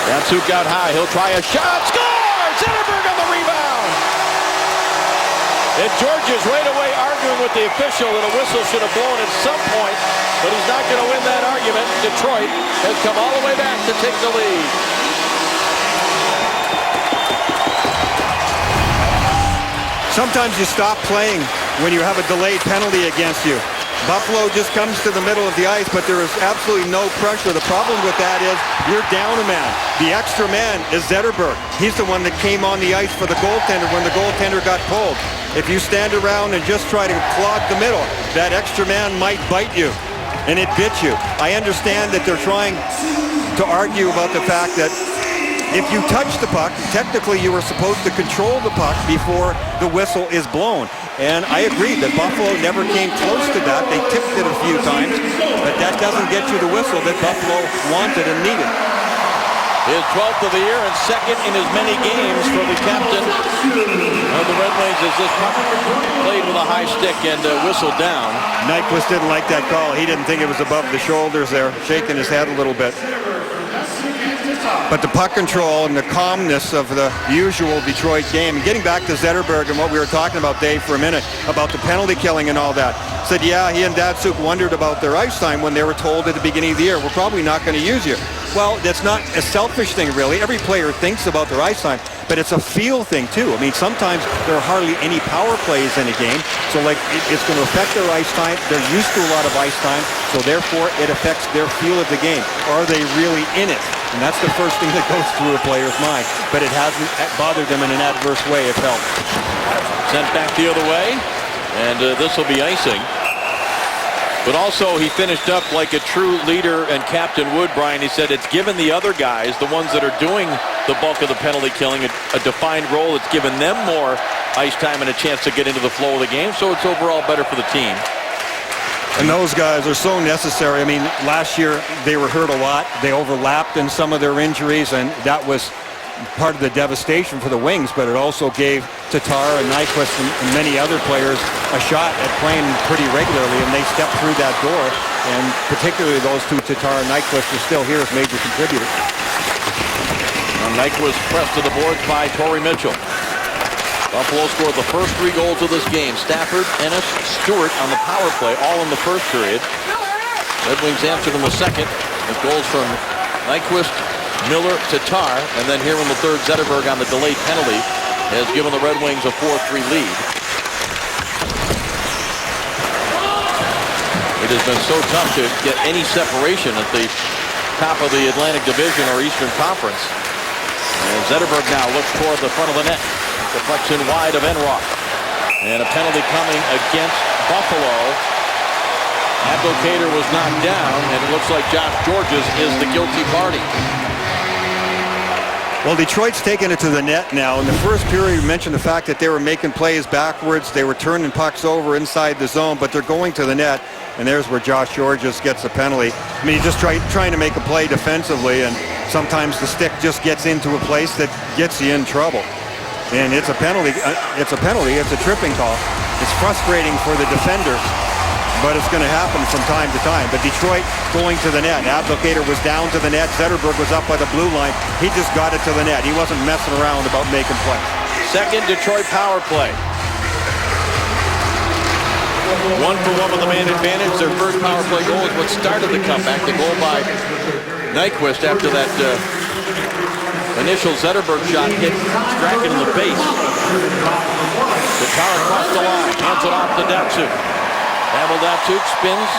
Datsuk out high. He'll try a shot. Score! Zetterberg on the rebound. And Georges right away arguing with the official that a whistle should have blown at some point, but he's not going to win that argument. Detroit has come all the way back to take the lead. Sometimes you stop playing when you have a delayed penalty against you. Buffalo just comes to the middle of the ice, but there is absolutely no pressure. The problem with that is you're down a man. The extra man is Zetterberg. He's the one that came on the ice for the goaltender when the goaltender got pulled. If you stand around and just try to clog the middle, that extra man might bite you, and it bit you. I understand that they're trying to argue about the fact that if you touch the puck, technically you were supposed to control the puck before the whistle is blown. And I agree that Buffalo never came close to that. They tipped it a few times, but that doesn't get you the whistle that Buffalo wanted and needed. His 12th of the year and second in as many games for the captain of the Red Wings as this puck played with a high stick and whistled down. Nyquist didn't like that call. He didn't think it was above the shoulders there, shaking his head a little bit. But the puck control and the calmness of the usual Detroit game. And getting back to Zetterberg and what we were talking about, Dave, for a minute, about the penalty killing and all that. Said, yeah, he and Datsuk wondered about their ice time when they were told at the beginning of the year, we're probably not going to use you. Well, that's not a selfish thing, really. Every player thinks about their ice time, but it's a feel thing, too. I mean, sometimes there are hardly any power plays in a game, so, like, it's going to affect their ice time. They're used to a lot of ice time, so therefore it affects their feel of the game. Are they really in it? And that's the first thing that goes through a player's mind. But it hasn't bothered them in an adverse way, it helped. Sent back the other way, and this will be icing. But also, he finished up like a true leader and captain would, Brian. He said it's given the other guys, the ones that are doing the bulk of the penalty killing, a defined role. It's given them more ice time and a chance to get into the flow of the game, so it's overall better for the team. And those guys are so necessary. I mean, last year they were hurt a lot. They overlapped in some of their injuries, and that was part of the devastation for the Wings, but it also gave Tatar and Nyquist and many other players a shot at playing pretty regularly, and they stepped through that door, and particularly those two, Tatar and Nyquist, are still here as major contributors. Nyquist pressed to the boards by Torrey Mitchell. Buffalo scored the first 3 goals of this game. Stafford, Ennis, Stewart on the power play, all in the first period. Red Wings answered in the second with goals from Nyquist, Miller, Tatar, and then here in the third, Zetterberg on the delayed penalty has given the Red Wings a 4-3 lead. It has been so tough to get any separation at the top of the Atlantic Division or Eastern Conference. And Zetterberg now looks toward the front of the net. Deflection wide of Enroth. And a penalty coming against Buffalo. Abdelkader was knocked down, and it looks like Josh Georges is the guilty party. Well, Detroit's taking it to the net now. In the first period, you mentioned the fact that they were making plays backwards. They were turning pucks over inside the zone, but they're going to the net. And there's where Josh Georges gets a penalty. I mean, he's just trying to make a play defensively, and sometimes the stick just gets into a place that gets you in trouble. And it's a penalty. It's a tripping call. It's frustrating for the defenders, but it's going to happen from time to time. But Detroit going to the net. Abdelkader was down to the net. Zetterberg was up by the blue line. He just got it to the net. He wasn't messing around about making plays. Second Detroit power play. 1-for-1 with the man advantage. Their first power play goal is what started the comeback. The goal by Nyquist after that initial Zetterberg shot hit Strachan in the face. Tatar across the line. Hands it off to Datsuk. Pavel Datsuk spins.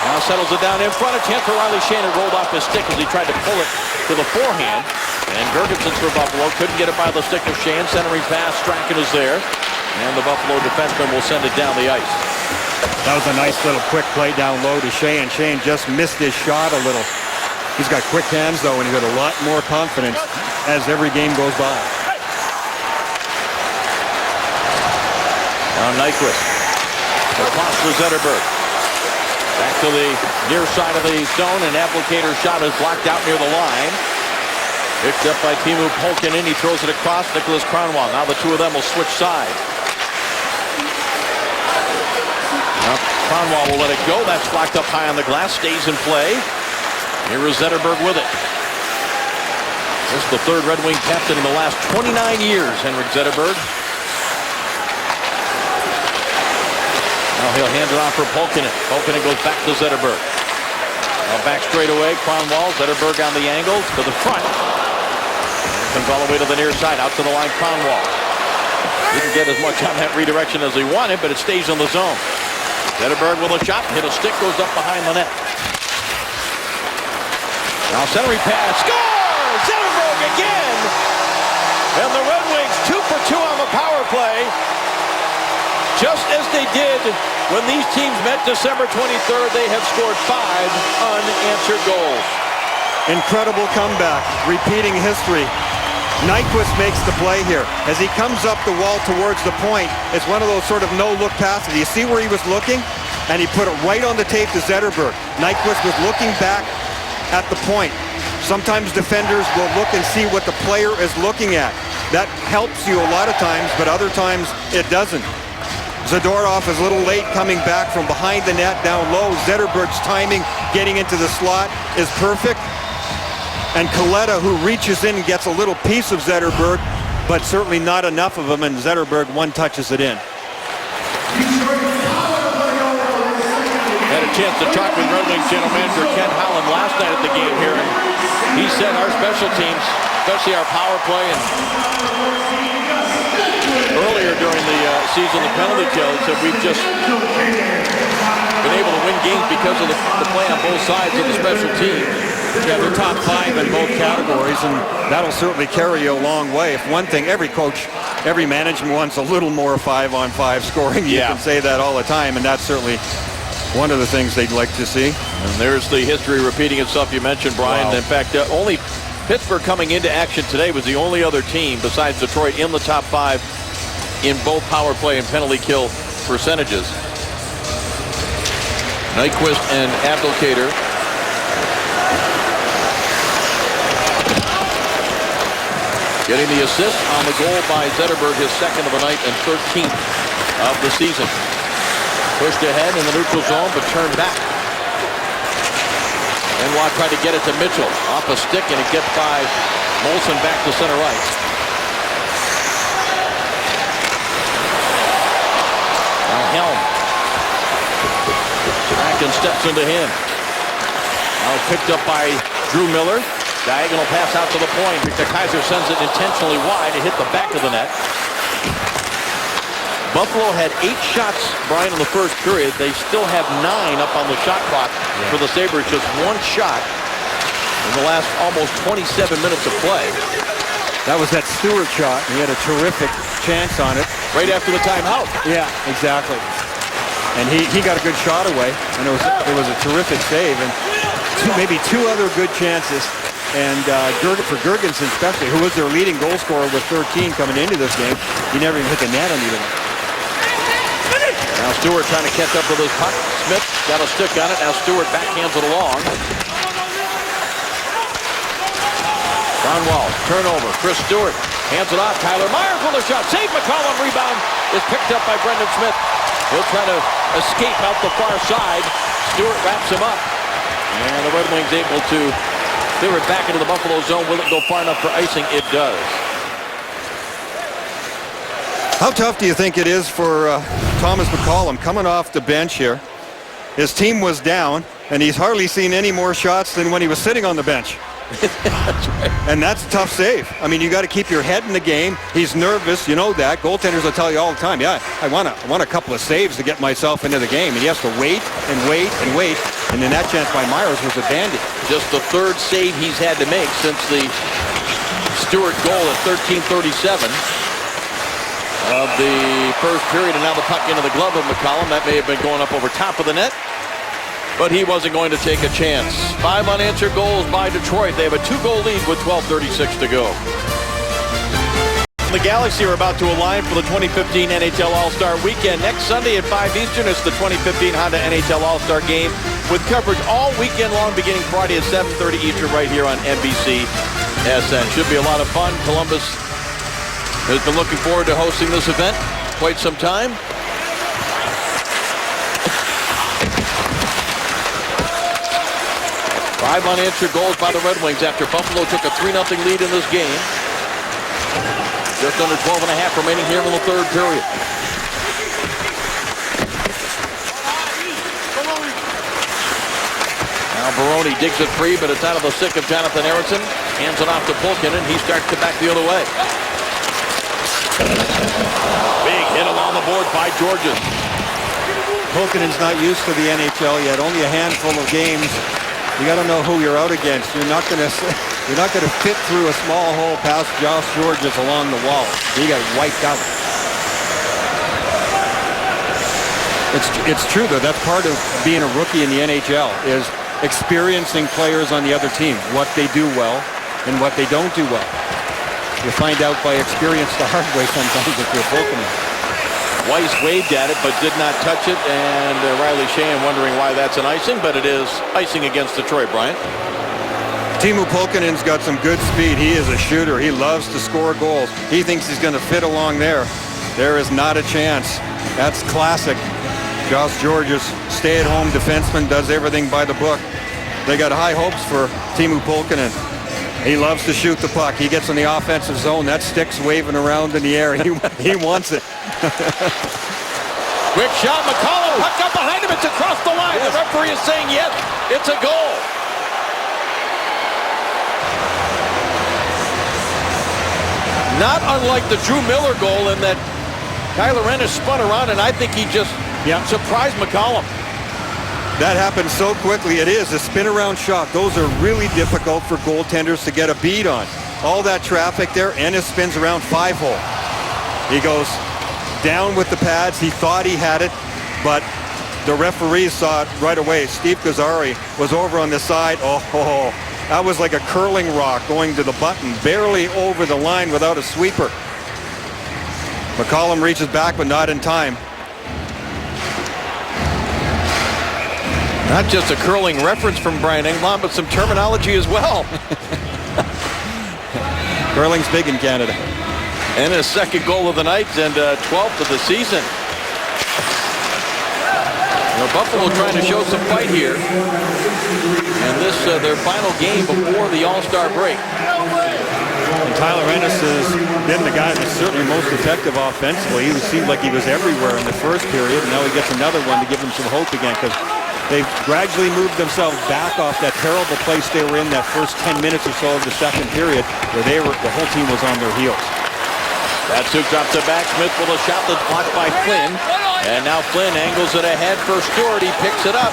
Now settles it down in front. A chance for Riley Shane. It rolled off his stick as he tried to pull it to the forehand. And Gergensen for Buffalo couldn't get it by the stick of Shane. Centering pass. Strachan is there. And the Buffalo defenseman will send it down the ice. That was a nice little quick play down low to Shane. Shane just missed his shot a little. He's got quick hands, though, and he's got a lot more confidence as every game goes by. Now Nyquist. Across for Zetterberg. Back to the near side of the zone, and Abdelkader's shot is blocked out near the line. Picked up by Teemu Pulkkinen. He throws it across. Niklas Kronwall. Now the two of them will switch sides. Now Kronwall will let it go. That's blocked up high on the glass. Stays in play. Here is Zetterberg with it. This is the third Red Wing captain in the last 29 years, Henrik Zetterberg. Now he'll hand it off for Pulkkinen. Pulkkinen goes back to Zetterberg. Now back straight away, Kronwall. Zetterberg on the angle to the front. Comes all the way to the near side, out to the line, Kronwall. Didn't get as much on that redirection as he wanted, but it stays in the zone. Zetterberg with a shot, hit a stick, goes up behind the net. Now centering pass, score! Zetterberg again! And the Red Wings 2 for 2 on the power play. Just as they did when these teams met December 23rd, they have scored 5 unanswered goals. Incredible comeback, repeating history. Nyquist makes the play here. As he comes up the wall towards the point, it's one of those sort of no-look passes. You see where he was looking? And he put it right on the tape to Zetterberg. Nyquist was looking back at the point. Sometimes defenders will look and see what the player is looking at. That helps you a lot of times, but other times it doesn't. Zadorov is a little late coming back from behind the net down low. Zetterberg's timing getting into the slot is perfect. And Kaleta, who reaches in and gets a little piece of Zetterberg, but certainly not enough of him, and Zetterberg one-touches it in. Had a chance to talk with Red Wings general manager Ken Holland last night at the game here, and he said our special teams, especially our power play, and earlier during the season, the penalty kills, that we've just been able to win games because of the play on both sides of the special teams. Yeah, they're top 5 in both categories, and that'll certainly carry you a long way. If one thing, every coach, every management wants a little more 5-on-5 scoring. You can say that all the time, and that's certainly one of the things they'd like to see. And there's the history repeating itself you mentioned, Brian. Wow. In fact, only Pittsburgh coming into action today was the only other team besides Detroit in the top 5 in both power play and penalty kill percentages. Nyquist and Abdelkader. Getting the assist on the goal by Zetterberg, his second of the night and 13th of the season. Pushed ahead in the neutral zone, but turned back. Benoit tried to get it to Mitchell. Off a stick, and it gets by Molson back to center right. Now Helm. Back and steps into him. Now picked up by Drew Miller. Diagonal pass out to the point. Victor Kaiser sends it intentionally wide to hit the back of the net. Buffalo had 8 shots, Brian, in the first period. They still have 9 up on the shot clock for the Sabres. Just 1 shot in the last almost 27 minutes of play. That was that Stewart shot. He had a terrific chance on it. Right after the timeout. Yeah, exactly. And he got a good shot away, and it was a terrific save, and maybe 2 other good chances. And for Girgensson especially, who was their leading goal scorer with 13 coming into this game, he never even hit the net on either one. Now Stewart trying to catch up with his puck. Smith got a stick on it. Now Stewart backhands it along. Kronwall, turnover. Chris Stewart hands it off. Tyler Myers with a shot. Save McCollum. Rebound is picked up by Brendan Smith. He'll try to escape out the far side. Stewart wraps him up. And the Red Wings able to clear it back into the Buffalo zone. Will it go far enough for icing? It does. How tough do you think it is for Thomas McCollum coming off the bench here? His team was down, and he's hardly seen any more shots than when he was sitting on the bench. That's right. And that's a tough save. I mean, you got to keep your head in the game. He's nervous, you know that. Goaltenders will tell you all the time, yeah, I want a couple of saves to get myself into the game. And he has to wait and wait and wait. And then that chance by Myers was a dandy. Just the 3rd save he's had to make since the Stewart goal at 13:37 of the first period. And now the puck into the glove of McCollum. That may have been going up over top of the net, but he wasn't going to take a chance. 5 unanswered goals by Detroit. They have a 2-goal lead with 12:36 to go. the Galaxy are about to align for the 2015 NHL All-Star Weekend. Next Sunday at 5 Eastern, it's the 2015 Honda NHL All-Star Game with coverage all weekend long beginning Friday at 7:30 Eastern right here on NBC SN. Should be a lot of fun. Columbus has been looking forward to hosting this event quite some time. Five unanswered goals by the Red Wings after Buffalo took a 3-0 lead in this game. Just under 12 and a half remaining here in the third period. Now Baroni digs it free, but it's out of the stick of Jonathan Eriksson. Hands it off to Pulkkinen. He starts to back the other way. Big hit along the board by Georges. Pulkkinen's not used to the NHL yet. Only a handful of games. You got to know who you're out against. You're not going to fit through a small hole past Josh Georges along the wall. He got wiped out. It's true though. That's part of being a rookie in the NHL is experiencing players on the other team, what they do well and what they don't do well. You find out by experience the hard way sometimes if you're Pulkkinen. Weiss waved at it but did not touch it, and Riley Sheahan wondering why that's an icing, but it is icing against Detroit, Brian. Teemu Pulkkinen's got some good speed. He is a shooter. He loves to score goals. He thinks he's going to fit along there. There is not a chance. That's classic. Josh Georges, stay-at-home defenseman, does everything by the book. They got high hopes for Teemu Pulkkinen. He loves to shoot the puck. He gets in the offensive zone. That stick's waving around in the air. He wants it. Quick shot, McCollum, puck up behind him, it's across the line. Yes. The referee is saying yes, it's a goal. Not unlike the Drew Miller goal in that Tyler Ennis spun around, and I think he just surprised McCollum. That happened so quickly. It is a spin-around shot. Those are really difficult for goaltenders to get a bead on. All that traffic there, Ennis spins around 5-hole. He goes down with the pads. He thought he had it, but the referee saw it right away. Steve Gazzari was over on the side. Oh, that was like a curling rock going to the button, barely over the line without a sweeper. McCollum reaches back, but not in time. Not just a curling reference from Brian Engblom, but some terminology as well. Curling's big in Canada. And his second goal of the night and 12th of the season. Buffalo trying to show some fight here. And this their final game before the All-Star break. And Tyler Ennis has been the guy that's certainly most effective offensively. He seemed like he was everywhere in the first period, and now he gets another one to give him some hope again, because they've gradually moved themselves back off that terrible place they were in that first 10 minutes or so of the second period, where the whole team was on their heels. Datsuk drops it back. Smith with a shot that's blocked by Flynn. And now Flynn angles it ahead for Stewart. He picks it up.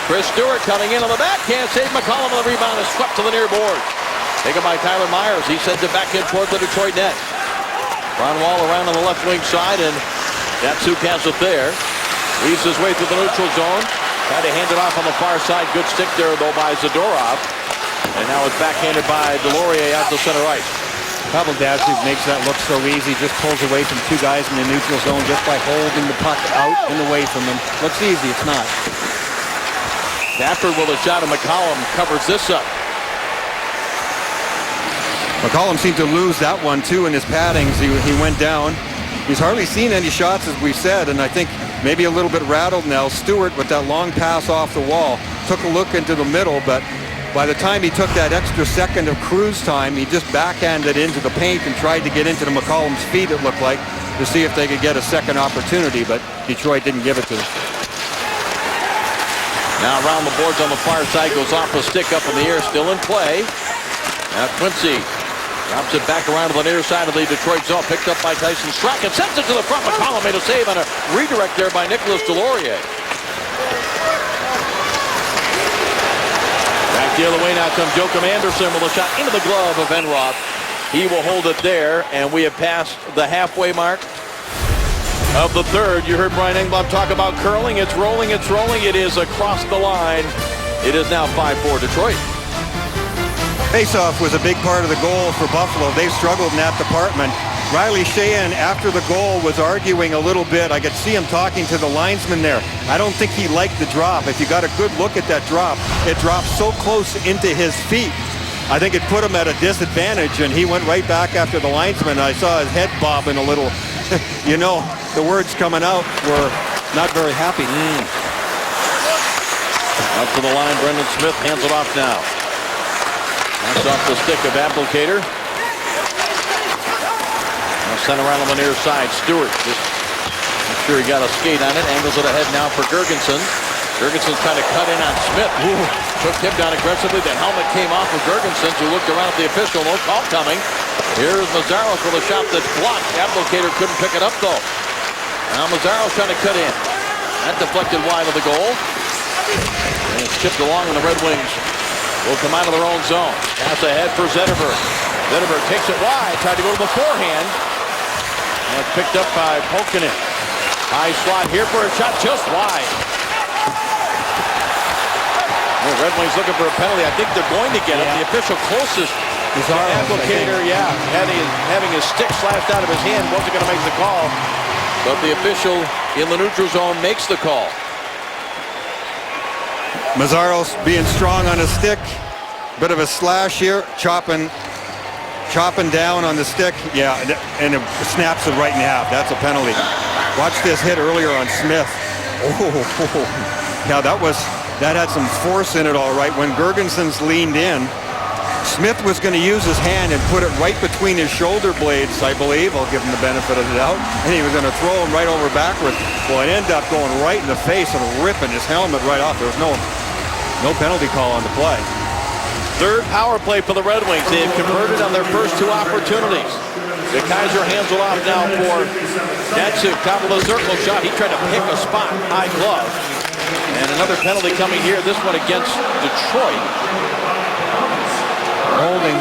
Chris Stewart coming in on the backhand. Save McCollum on the rebound and swept to the near board. Taken by Tyler Myers. He sends it back in toward the Detroit net. Ron Wall around on the left wing side, and Datsuk has it there. Weaves his way through the neutral zone. Tried to hand it off on the far side. Good stick there, though, by Zadorov. And now it's backhanded by Delorier out to center ice. Pavel Datsuk makes that look so easy. Just pulls away from two guys in the neutral zone just by holding the puck out and away from them. Looks easy. It's not. Stafford with a shot, and McCollum covers this up. McCollum seemed to lose that one, too, in his paddings. He went down. He's hardly seen any shots, as we said, and I think maybe a little bit rattled now. Stewart, with that long pass off the wall, took a look into the middle, but by the time he took that extra second of cruise time, he just backhanded into the paint and tried to get into the McCollum's feet, it looked like, to see if they could get a second opportunity, but Detroit didn't give it to him. Now around the boards on the far side, goes off the stick up in the air, still in play. Now Quincy drops it back around to the near side of the Detroit zone, picked up by Tyson Strachan, sends it to the front. McCollum made a save on a redirect there by Nicolas Delorier. Back the other way now comes Joakim Anderson with a shot into the glove of Enroth. He will hold it there, and we have passed the halfway mark of the third. You heard Brian Engblom talk about curling. It's rolling, it's rolling. It is across the line. It is now 5-4 Detroit. Faceoff was a big part of the goal for Buffalo. They've struggled in that department. Riley Sheahan, after the goal, was arguing a little bit. I could see him talking to the linesman there. I don't think he liked the drop. If you got a good look at that drop, it dropped so close into his feet. I think it put him at a disadvantage, and he went right back after the linesman. I saw his head bobbing a little. You know, the words coming out were not very happy. Up to the line, Brendan Smith hands it off now. That's off the stick of Abdelkader. Sent around on the near side. Stewart just I'm sure he got a skate on it. Angles it ahead now for Girgensson. Girgenson's trying to cut in on Smith. Ooh, took him down aggressively. The helmet came off of Girgensson, who looked around at the official. No call coming. Here's Mazzaros with a shot that's blocked. Abdelkader couldn't pick it up, though. Now Mazzaros trying to cut in. That deflected wide of the goal. And it's chipped along, and the Red Wings will come out of their own zone. Pass ahead for Zetterberg. Zetterberg takes it wide. Tried to go to the forehand. And it's picked up by Pokinen. High slot here for a shot just wide. Well, Red Wings looking for a penalty. I think they're going to get it. The official closest is Abdelkader, having his stick slashed out of his hand, wasn't going to make the call. But the official in the neutral zone makes the call. Mazzaros being strong on his stick. Bit of a slash here, chopping down on the stick. Yeah, and it snaps it right in half. That's a penalty. Watch this hit earlier on Smith. Oh, yeah, that had some force in it all right. When Girgensson's leaned in, Smith was going to use his hand and put it right between his shoulder blades, I believe. I'll give him the benefit of the doubt. And he was going to throw him right over backwards. Well, it ended up going right in the face and ripping his helmet right off. There was no penalty call on the play. Third power play for the Red Wings. They have converted on their first two opportunities. The Kaiser hands it off now for Datsuk. Top of the circle shot. He tried to pick a spot. High glove. And another penalty coming here. This one against Detroit. Holding.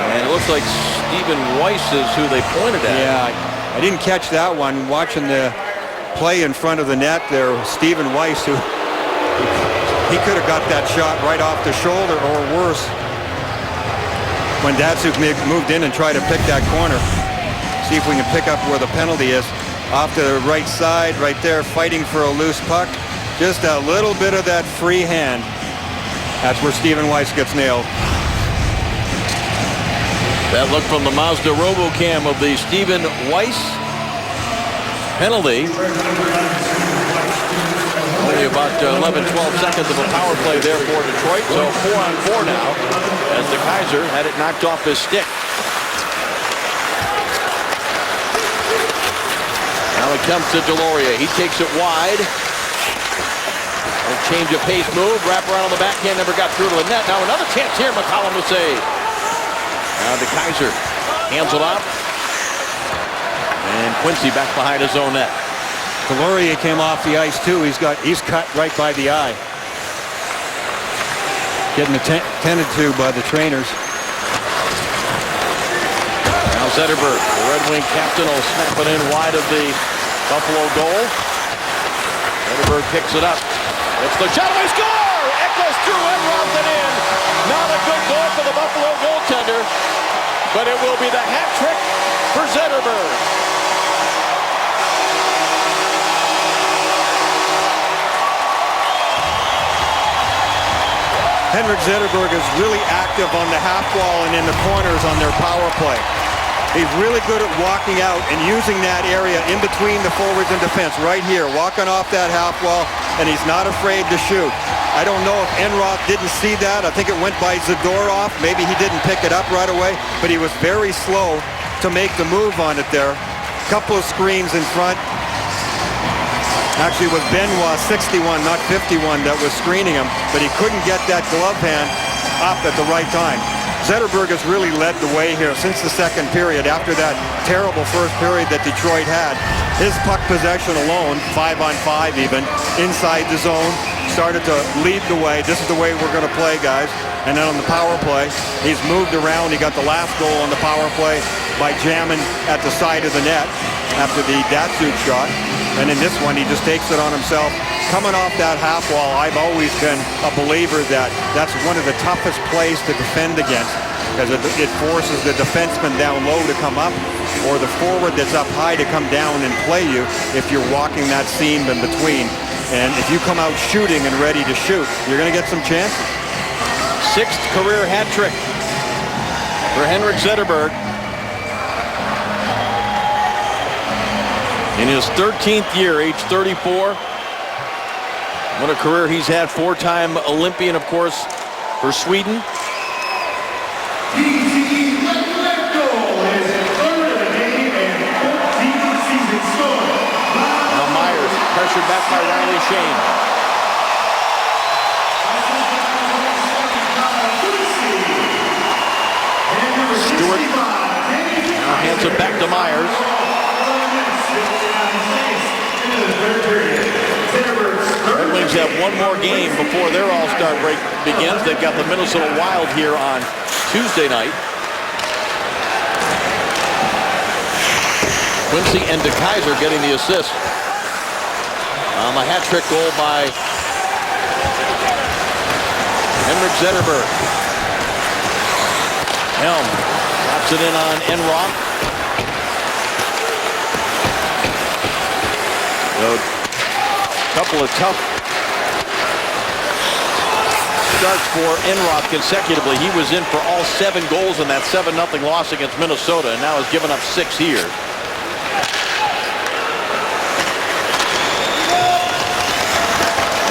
And it looks like Stephen Weiss is who they pointed at. Yeah, I didn't catch that one. Watching the play in front of the net there, Stephen Weiss, who he could have got that shot right off the shoulder or worse when Datsuk moved in and tried to pick that corner. See if we can pick up where the penalty is. Off to the right side, right there, fighting for a loose puck. Just a little bit of that free hand. That's where Stephen Weiss gets nailed. That look from the Mazda RoboCam of the Stephen Weiss penalty. Only about 11-12 seconds of a power play there for Detroit. So 4-on-4 now as the Kaiser had it knocked off his stick. Now it comes to Deslauriers. He takes it wide. A change of pace move. Wrap around on the backhand. Never got through to the net. Now another chance here. McCollum to save. Now the Kaiser hands it off. And Quincy back behind his own net. Deslauriers came off the ice too. He's cut right by the eye. Getting attended to by the trainers. Now Zetterberg, the Red Wing captain, will snap it in wide of the Buffalo goal. Zetterberg picks it up. It's the shot, we score! Echoes through and robs it in. Not a good goal for the Buffalo goaltender, but it will be the hat trick for Zetterberg. Henrik Zetterberg is really active on the half wall and in the corners on their power play. He's really good at walking out and using that area in between the forwards and defense right here, walking off that half wall, and he's not afraid to shoot. I don't know if Enroth didn't see that. I think it went by Zadorov. Maybe he didn't pick it up right away, but he was very slow to make the move on it there. Couple of screens in front. Actually, it was Benoit, 61, not 51, that was screening him, but he couldn't get that glove hand up at the right time. Zetterberg has really led the way here since the second period. After that terrible first period that Detroit had, his puck possession alone, 5-on-5 even, inside the zone, started to lead the way. This is the way we're going to play, guys. And then on the power play, he's moved around. He got the last goal on the power play by jamming at the side of the net. after the Datsuk shot. And in this one, he just takes it on himself. Coming off that half wall, I've always been a believer that that's one of the toughest plays to defend against, because it forces the defenseman down low to come up, or the forward that's up high to come down and play you if you're walking that seam in between. And if you come out shooting and ready to shoot, you're going to get some chances. 6th career hat trick for Henrik Zetterberg. In his 13th year, age 34. What a career he's had. 4-time Olympian, of course, for Sweden. Now Myers pressured back by Riley Shane. Stewart now hands it back to Myers. Red Wings have one more game before their All-Star break begins. They've got the Minnesota Wild here on Tuesday night. Quincy and DeKeyser getting the assist on the hat trick goal by Henrik Zetterberg. Helm drops it in on Enroth. A couple of tough starts for Enroth consecutively. He was in for all 7 goals in that 7-0 loss against Minnesota, and now has given up 6 here.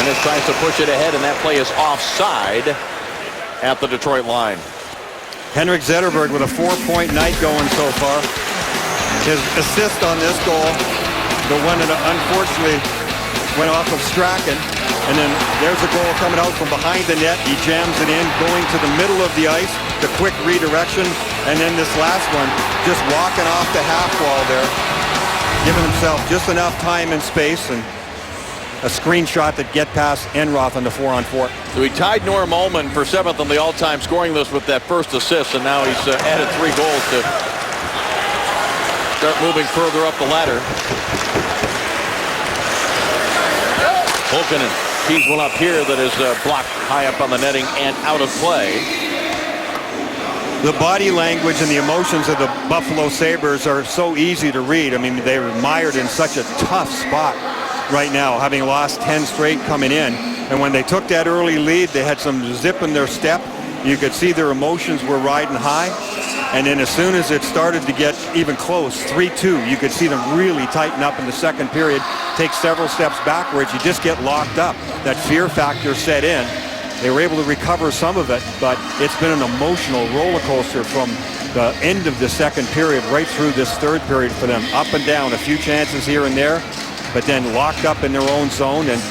Ennis tries to push it ahead, and that play is offside at the Detroit line. Henrik Zetterberg with a 4-point night going so far. His assist on this goal, the one that unfortunately went off of Strachan, and then there's a goal coming out from behind the net. He jams it in, going to the middle of the ice, the quick redirection, and then this last one, just walking off the half wall there, giving himself just enough time and space, and a screenshot that get past Enroth on the 4-on-4. So he tied Norm Ullman for 7th on the all-time scoring list with that first assist, and now he's added 3 goals to start moving further up the ladder. Holkonen tees one up here that is blocked high up on the netting and out of play. The body language and the emotions of the Buffalo Sabres are so easy to read. I mean, they were mired in such a tough spot right now, having lost 10 straight coming in. And when they took that early lead, they had some zip in their step. You could see their emotions were riding high. And then as soon as it started to get even close, 3-2, you could see them really tighten up in the second period, take several steps backwards. You just get locked up. That fear factor set in. They were able to recover some of it, but it's been an emotional roller coaster from the end of the second period right through this third period for them. Up and down, a few chances here and there, but then locked up in their own zone, and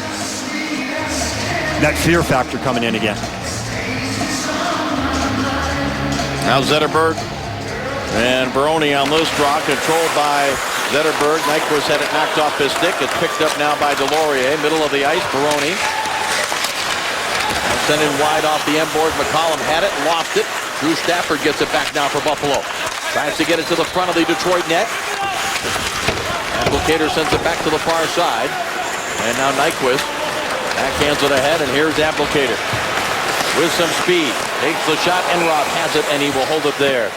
that fear factor coming in again. Now Zetterberg and Baroni on this draw, controlled by Zetterberg. Nyquist had it knocked off his stick. It's picked up now by Delorier. Middle of the ice, Baroni. Sent in wide off the end board. McCollum had it, lost it. Drew Stafford gets it back now for Buffalo. Tries to get it to the front of the Detroit net. Applicator sends it back to the far side. And now Nyquist backhands it ahead, and here's Applicator with some speed. Takes the shot, Enroth has it, and he will hold it there.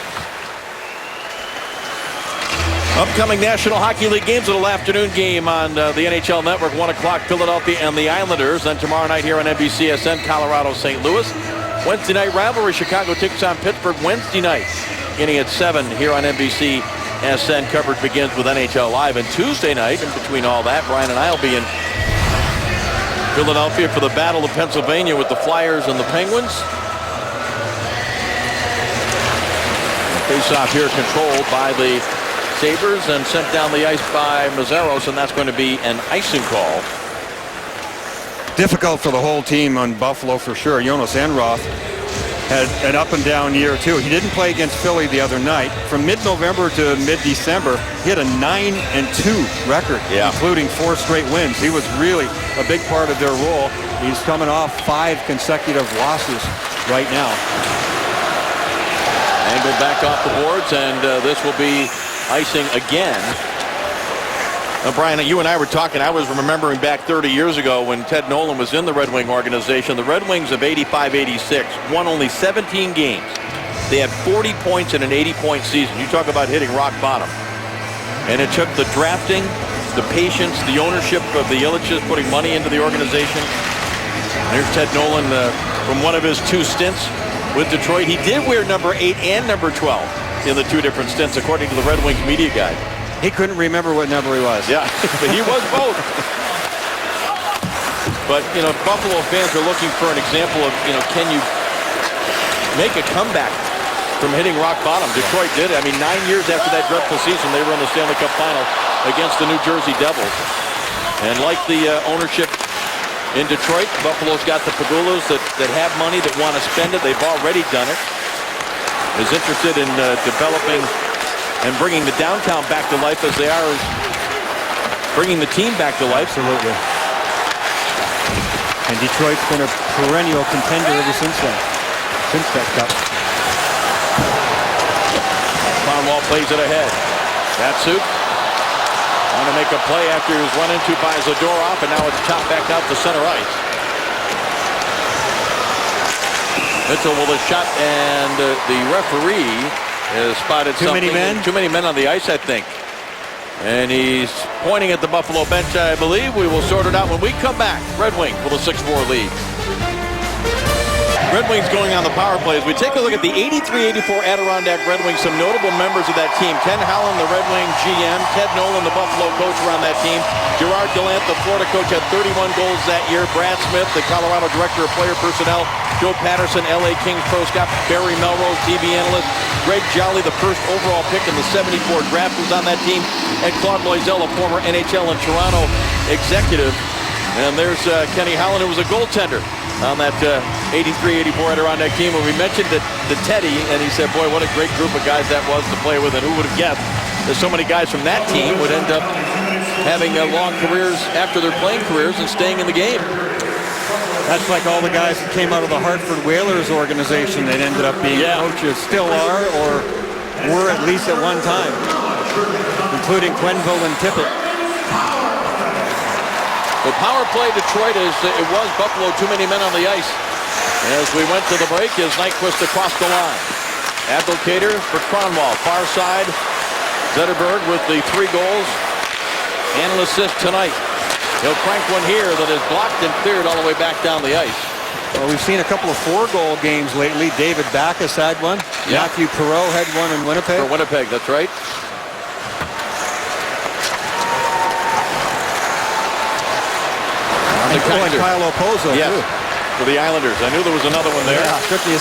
Upcoming National Hockey League games, a little afternoon game on the NHL Network, 1 o'clock, Philadelphia and the Islanders. Then tomorrow night here on NBCSN, Colorado, St. Louis. Wednesday night rivalry, Chicago takes on Pittsburgh Wednesday night, beginning at 7 here on NBCSN. Coverage begins with NHL Live. And Tuesday night, in between all that, Brian and I will be in Philadelphia for the Battle of Pennsylvania with the Flyers and the Penguins. Face-off here controlled by the Sabres and sent down the ice by Mazzaros, and that's going to be an icing call. Difficult for the whole team on Buffalo for sure. Jonas Enroth had an up and down year too. He didn't play against Philly the other night. From mid-November to mid-December, he had a 9-2 record, including 4 straight wins. He was really a big part of their role. He's coming off 5 consecutive losses right now. Angled back off the boards, and this will be icing again Brian, you and I were talking. I was remembering back 30 years ago when Ted Nolan was in the Red Wing organization. The Red Wings of 85-86 won only 17 games. They had 40 points in an 80-point season. You talk about hitting rock bottom. And it took the drafting, the patience, the ownership of the Ilitches putting money into the organization. There's Ted Nolan from one of his 2 stints with Detroit. He did wear number 8 and number 12 in the 2 different stints, according to the Red Wings media guide. He couldn't remember what number he was. Yeah, but he was both. But, Buffalo fans are looking for an example of, can you make a comeback from hitting rock bottom? Detroit did. 9 years after that dreadful season, they were in the Stanley Cup final against the New Jersey Devils. And like the ownership in Detroit, Buffalo's got the Pagulas that have money, that want to spend it. They've already done it. Is interested in developing and bringing the downtown back to life as they are bringing the team back to life. Absolutely. And Detroit's been a perennial contender ever since then, since that cup. Kronwall plays it ahead. Datsuk trying to make a play after he was run into by Zadorov, and now it's chopped back out to center ice. Mitchell with a shot, and the referee has spotted something. Too many men on the ice, I think. And he's pointing at the Buffalo bench, I believe. We will sort it out when we come back. Red Wings with a 6-4 lead. Red Wings going on the power play. As we take a look at the 83-84 Adirondack Red Wings, some notable members of that team. Ken Holland, the Red Wing GM. Ted Nolan, the Buffalo coach, were on that team. Gerard Gallant, the Florida coach, had 31 goals that year. Brad Smith, the Colorado director of player personnel. Joe Patterson, LA Kings pro scout. Barry Melrose, TV analyst. Greg Jolly, the first overall pick in the 74 draft, was on that team. And Claude Loisel, a former NHL and Toronto executive. And there's Kenny Holland, who was a goaltender on that 83-84 Adirondack team. When we mentioned the Teddy, and he said, boy, what a great group of guys that was to play with, and who would have guessed that so many guys from that team would end up having long careers after their playing careers and staying in the game. That's like all the guys that came out of the Hartford Whalers organization that ended up being coaches, still are, or were at least at one time, including Quenneville and Tippett. The power play Detroit it was Buffalo, too many men on the ice. As we went to the break, is Nyquist across the line. Abdelkader for Kronwall, far side. Zetterberg with the 3 goals and an assist tonight. He'll crank one here that is blocked and cleared all the way back down the ice. Well, we've seen a couple of 4-goal games lately. David Backes had one. Yeah. Matthew Perreault had one in Winnipeg. For Winnipeg, that's right. And Kyle Oposo, yes, too. for the Islanders. I knew there was another one there. Yeah, took me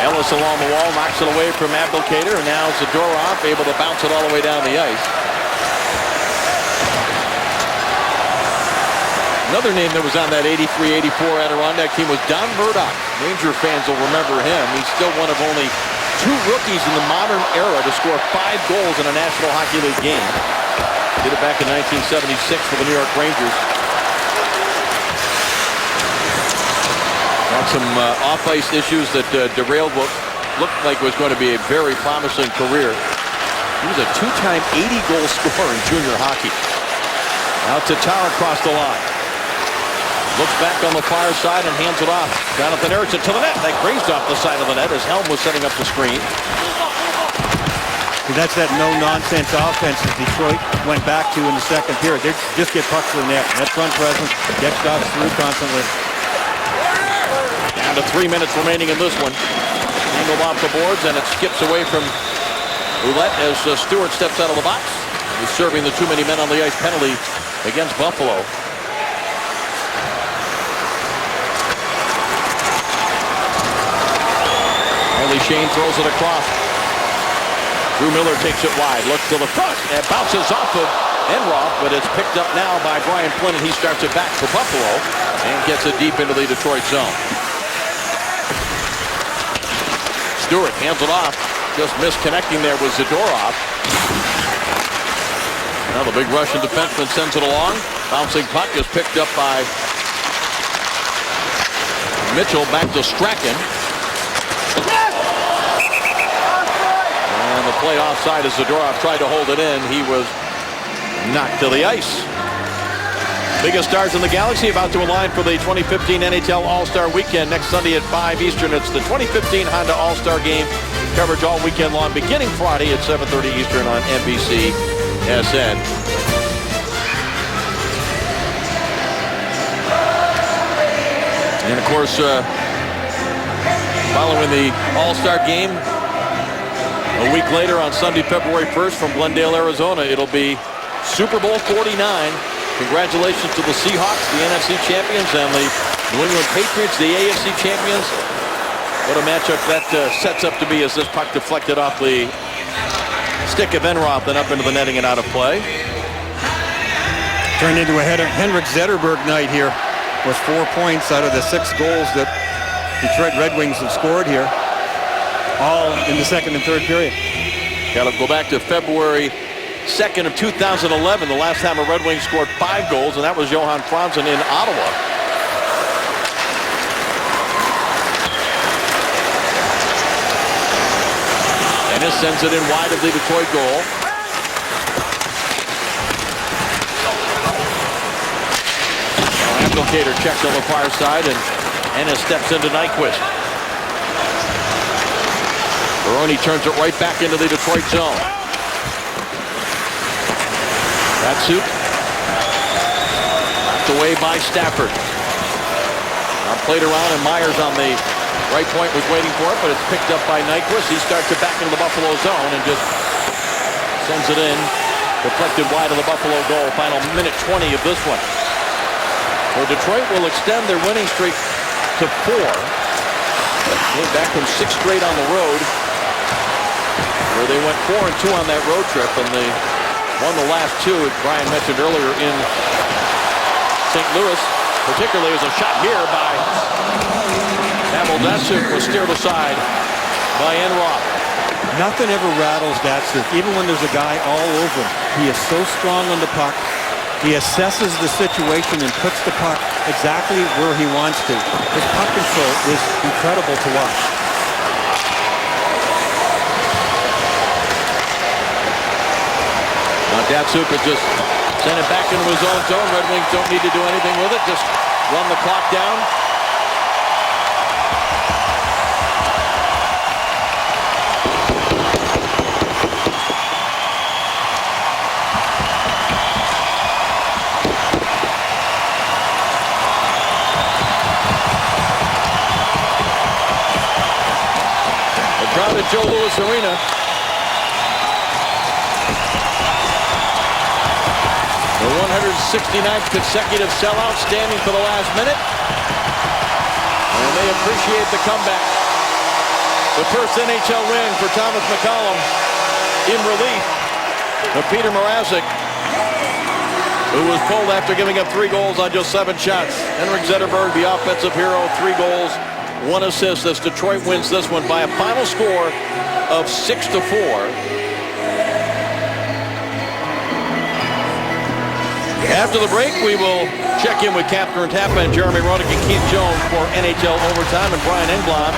Ellis along the wall, knocks it away from Abdelkader, and now Zadorov able to bounce it all the way down the ice. Another name that was on that 83-84 Adirondack team was Don Murdoch. Ranger fans will remember him. He's still one of only 2 rookies in the modern era to score 5 goals in a National Hockey League game. Did it back in 1976 for the New York Rangers. Got some off-ice issues that derailed what looked like was going to be a very promising career. He was a 2-time 80-goal scorer in junior hockey. Now Tatar across the line. Looks back on the far side and hands it off. Jonathan Ericsson to the net. That grazed off the side of the net as Helm was setting up the screen. That's that no-nonsense offense that Detroit went back to in the second period. They just get pucks to the net. Net front presence, get shots through constantly. Down to 3 minutes remaining in this one. Angled off the boards, and it skips away from Ouellette as Stewart steps out of the box. He's serving the too many men on the ice penalty against Buffalo. Shane throws it across. Drew Miller takes it wide, looks to the front, and bounces off of Enroth, but it's picked up now by Brian Flynn, and he starts it back for Buffalo and gets it deep into the Detroit zone. Stewart hands it off, just misconnecting there with Zadorov. Now the big Russian defenseman sends it along. Bouncing puck is picked up by Mitchell, back to Strachan. And the play offside as Zadorov tried to hold it in. He was knocked to the ice. Biggest stars in the Galaxy about to align for the 2015 NHL All-Star Weekend next Sunday at 5 Eastern. It's the 2015 Honda All-Star Game. Coverage all weekend long, beginning Friday at 7:30 Eastern on NBC SN. And of course, following the All-Star Game, a week later on Sunday, February 1st from Glendale, Arizona, it'll be Super Bowl 49. Congratulations to the Seahawks, the NFC champions, and the New England Patriots, the AFC champions. What a matchup that sets up to be as this puck deflected off the stick of Enroth and up into the netting and out of play. Turned into a Henrik Zetterberg night here with 4 points out of the 6 goals that Detroit Red Wings have scored here, all in the second and third period. Got to go back to February 2nd of 2011, the last time a Red Wing scored 5 goals, and that was Johan Franzen in Ottawa. And this sends it in wide of the Detroit goal. Abdelkader checked on the far side, and Ennis steps into Nyquist. Baroni turns it right back into the Detroit zone. Datsuk knocked away by Stafford. Now played around, and Myers on the right point was waiting for it, but it's picked up by Nyquist. He starts it back into the Buffalo zone and just sends it in. Deflected wide of the Buffalo goal. Final minute 20 of this one. So Detroit will extend their winning streak to 4. Came back from 6 straight on the road, where they went 4-2 on that road trip, and they won the last 2, as Brian mentioned earlier, in St. Louis. Particularly as a shot here by Pavel Datsuk was steered aside by Enroth. Nothing ever rattles Datsuk, even when there's a guy all over him. He is so strong on the puck. He assesses the situation and puts the puck exactly where he wants to. His puck control is incredible to watch. Now Datsuk has just sent it back into his own zone. Red Wings don't need to do anything with it. Just run the clock down. Crowd at Joe Louis Arena. The 169th consecutive sellout standing for the last minute. And they appreciate the comeback. The first NHL win for Thomas McCollum in relief of Peter Mrazek, who was pulled after giving up 3 goals on just 7 shots. Henrik Zetterberg, the offensive hero, 3 goals. 1 assist as Detroit wins this one by a final score of 6-4. After the break, we will check in with Catherine Tappa and Jeremy Roenick and Keith Jones for NHL Overtime, and Brian Engblom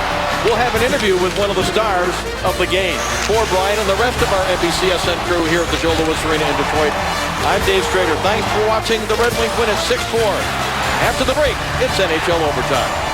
will have an interview with one of the stars of the game. For Brian and the rest of our NBCSN crew here at the Joe Louis Arena in Detroit, I'm Dave Strader. Thanks for watching the Red Wings win at 6-4. After the break, it's NHL Overtime.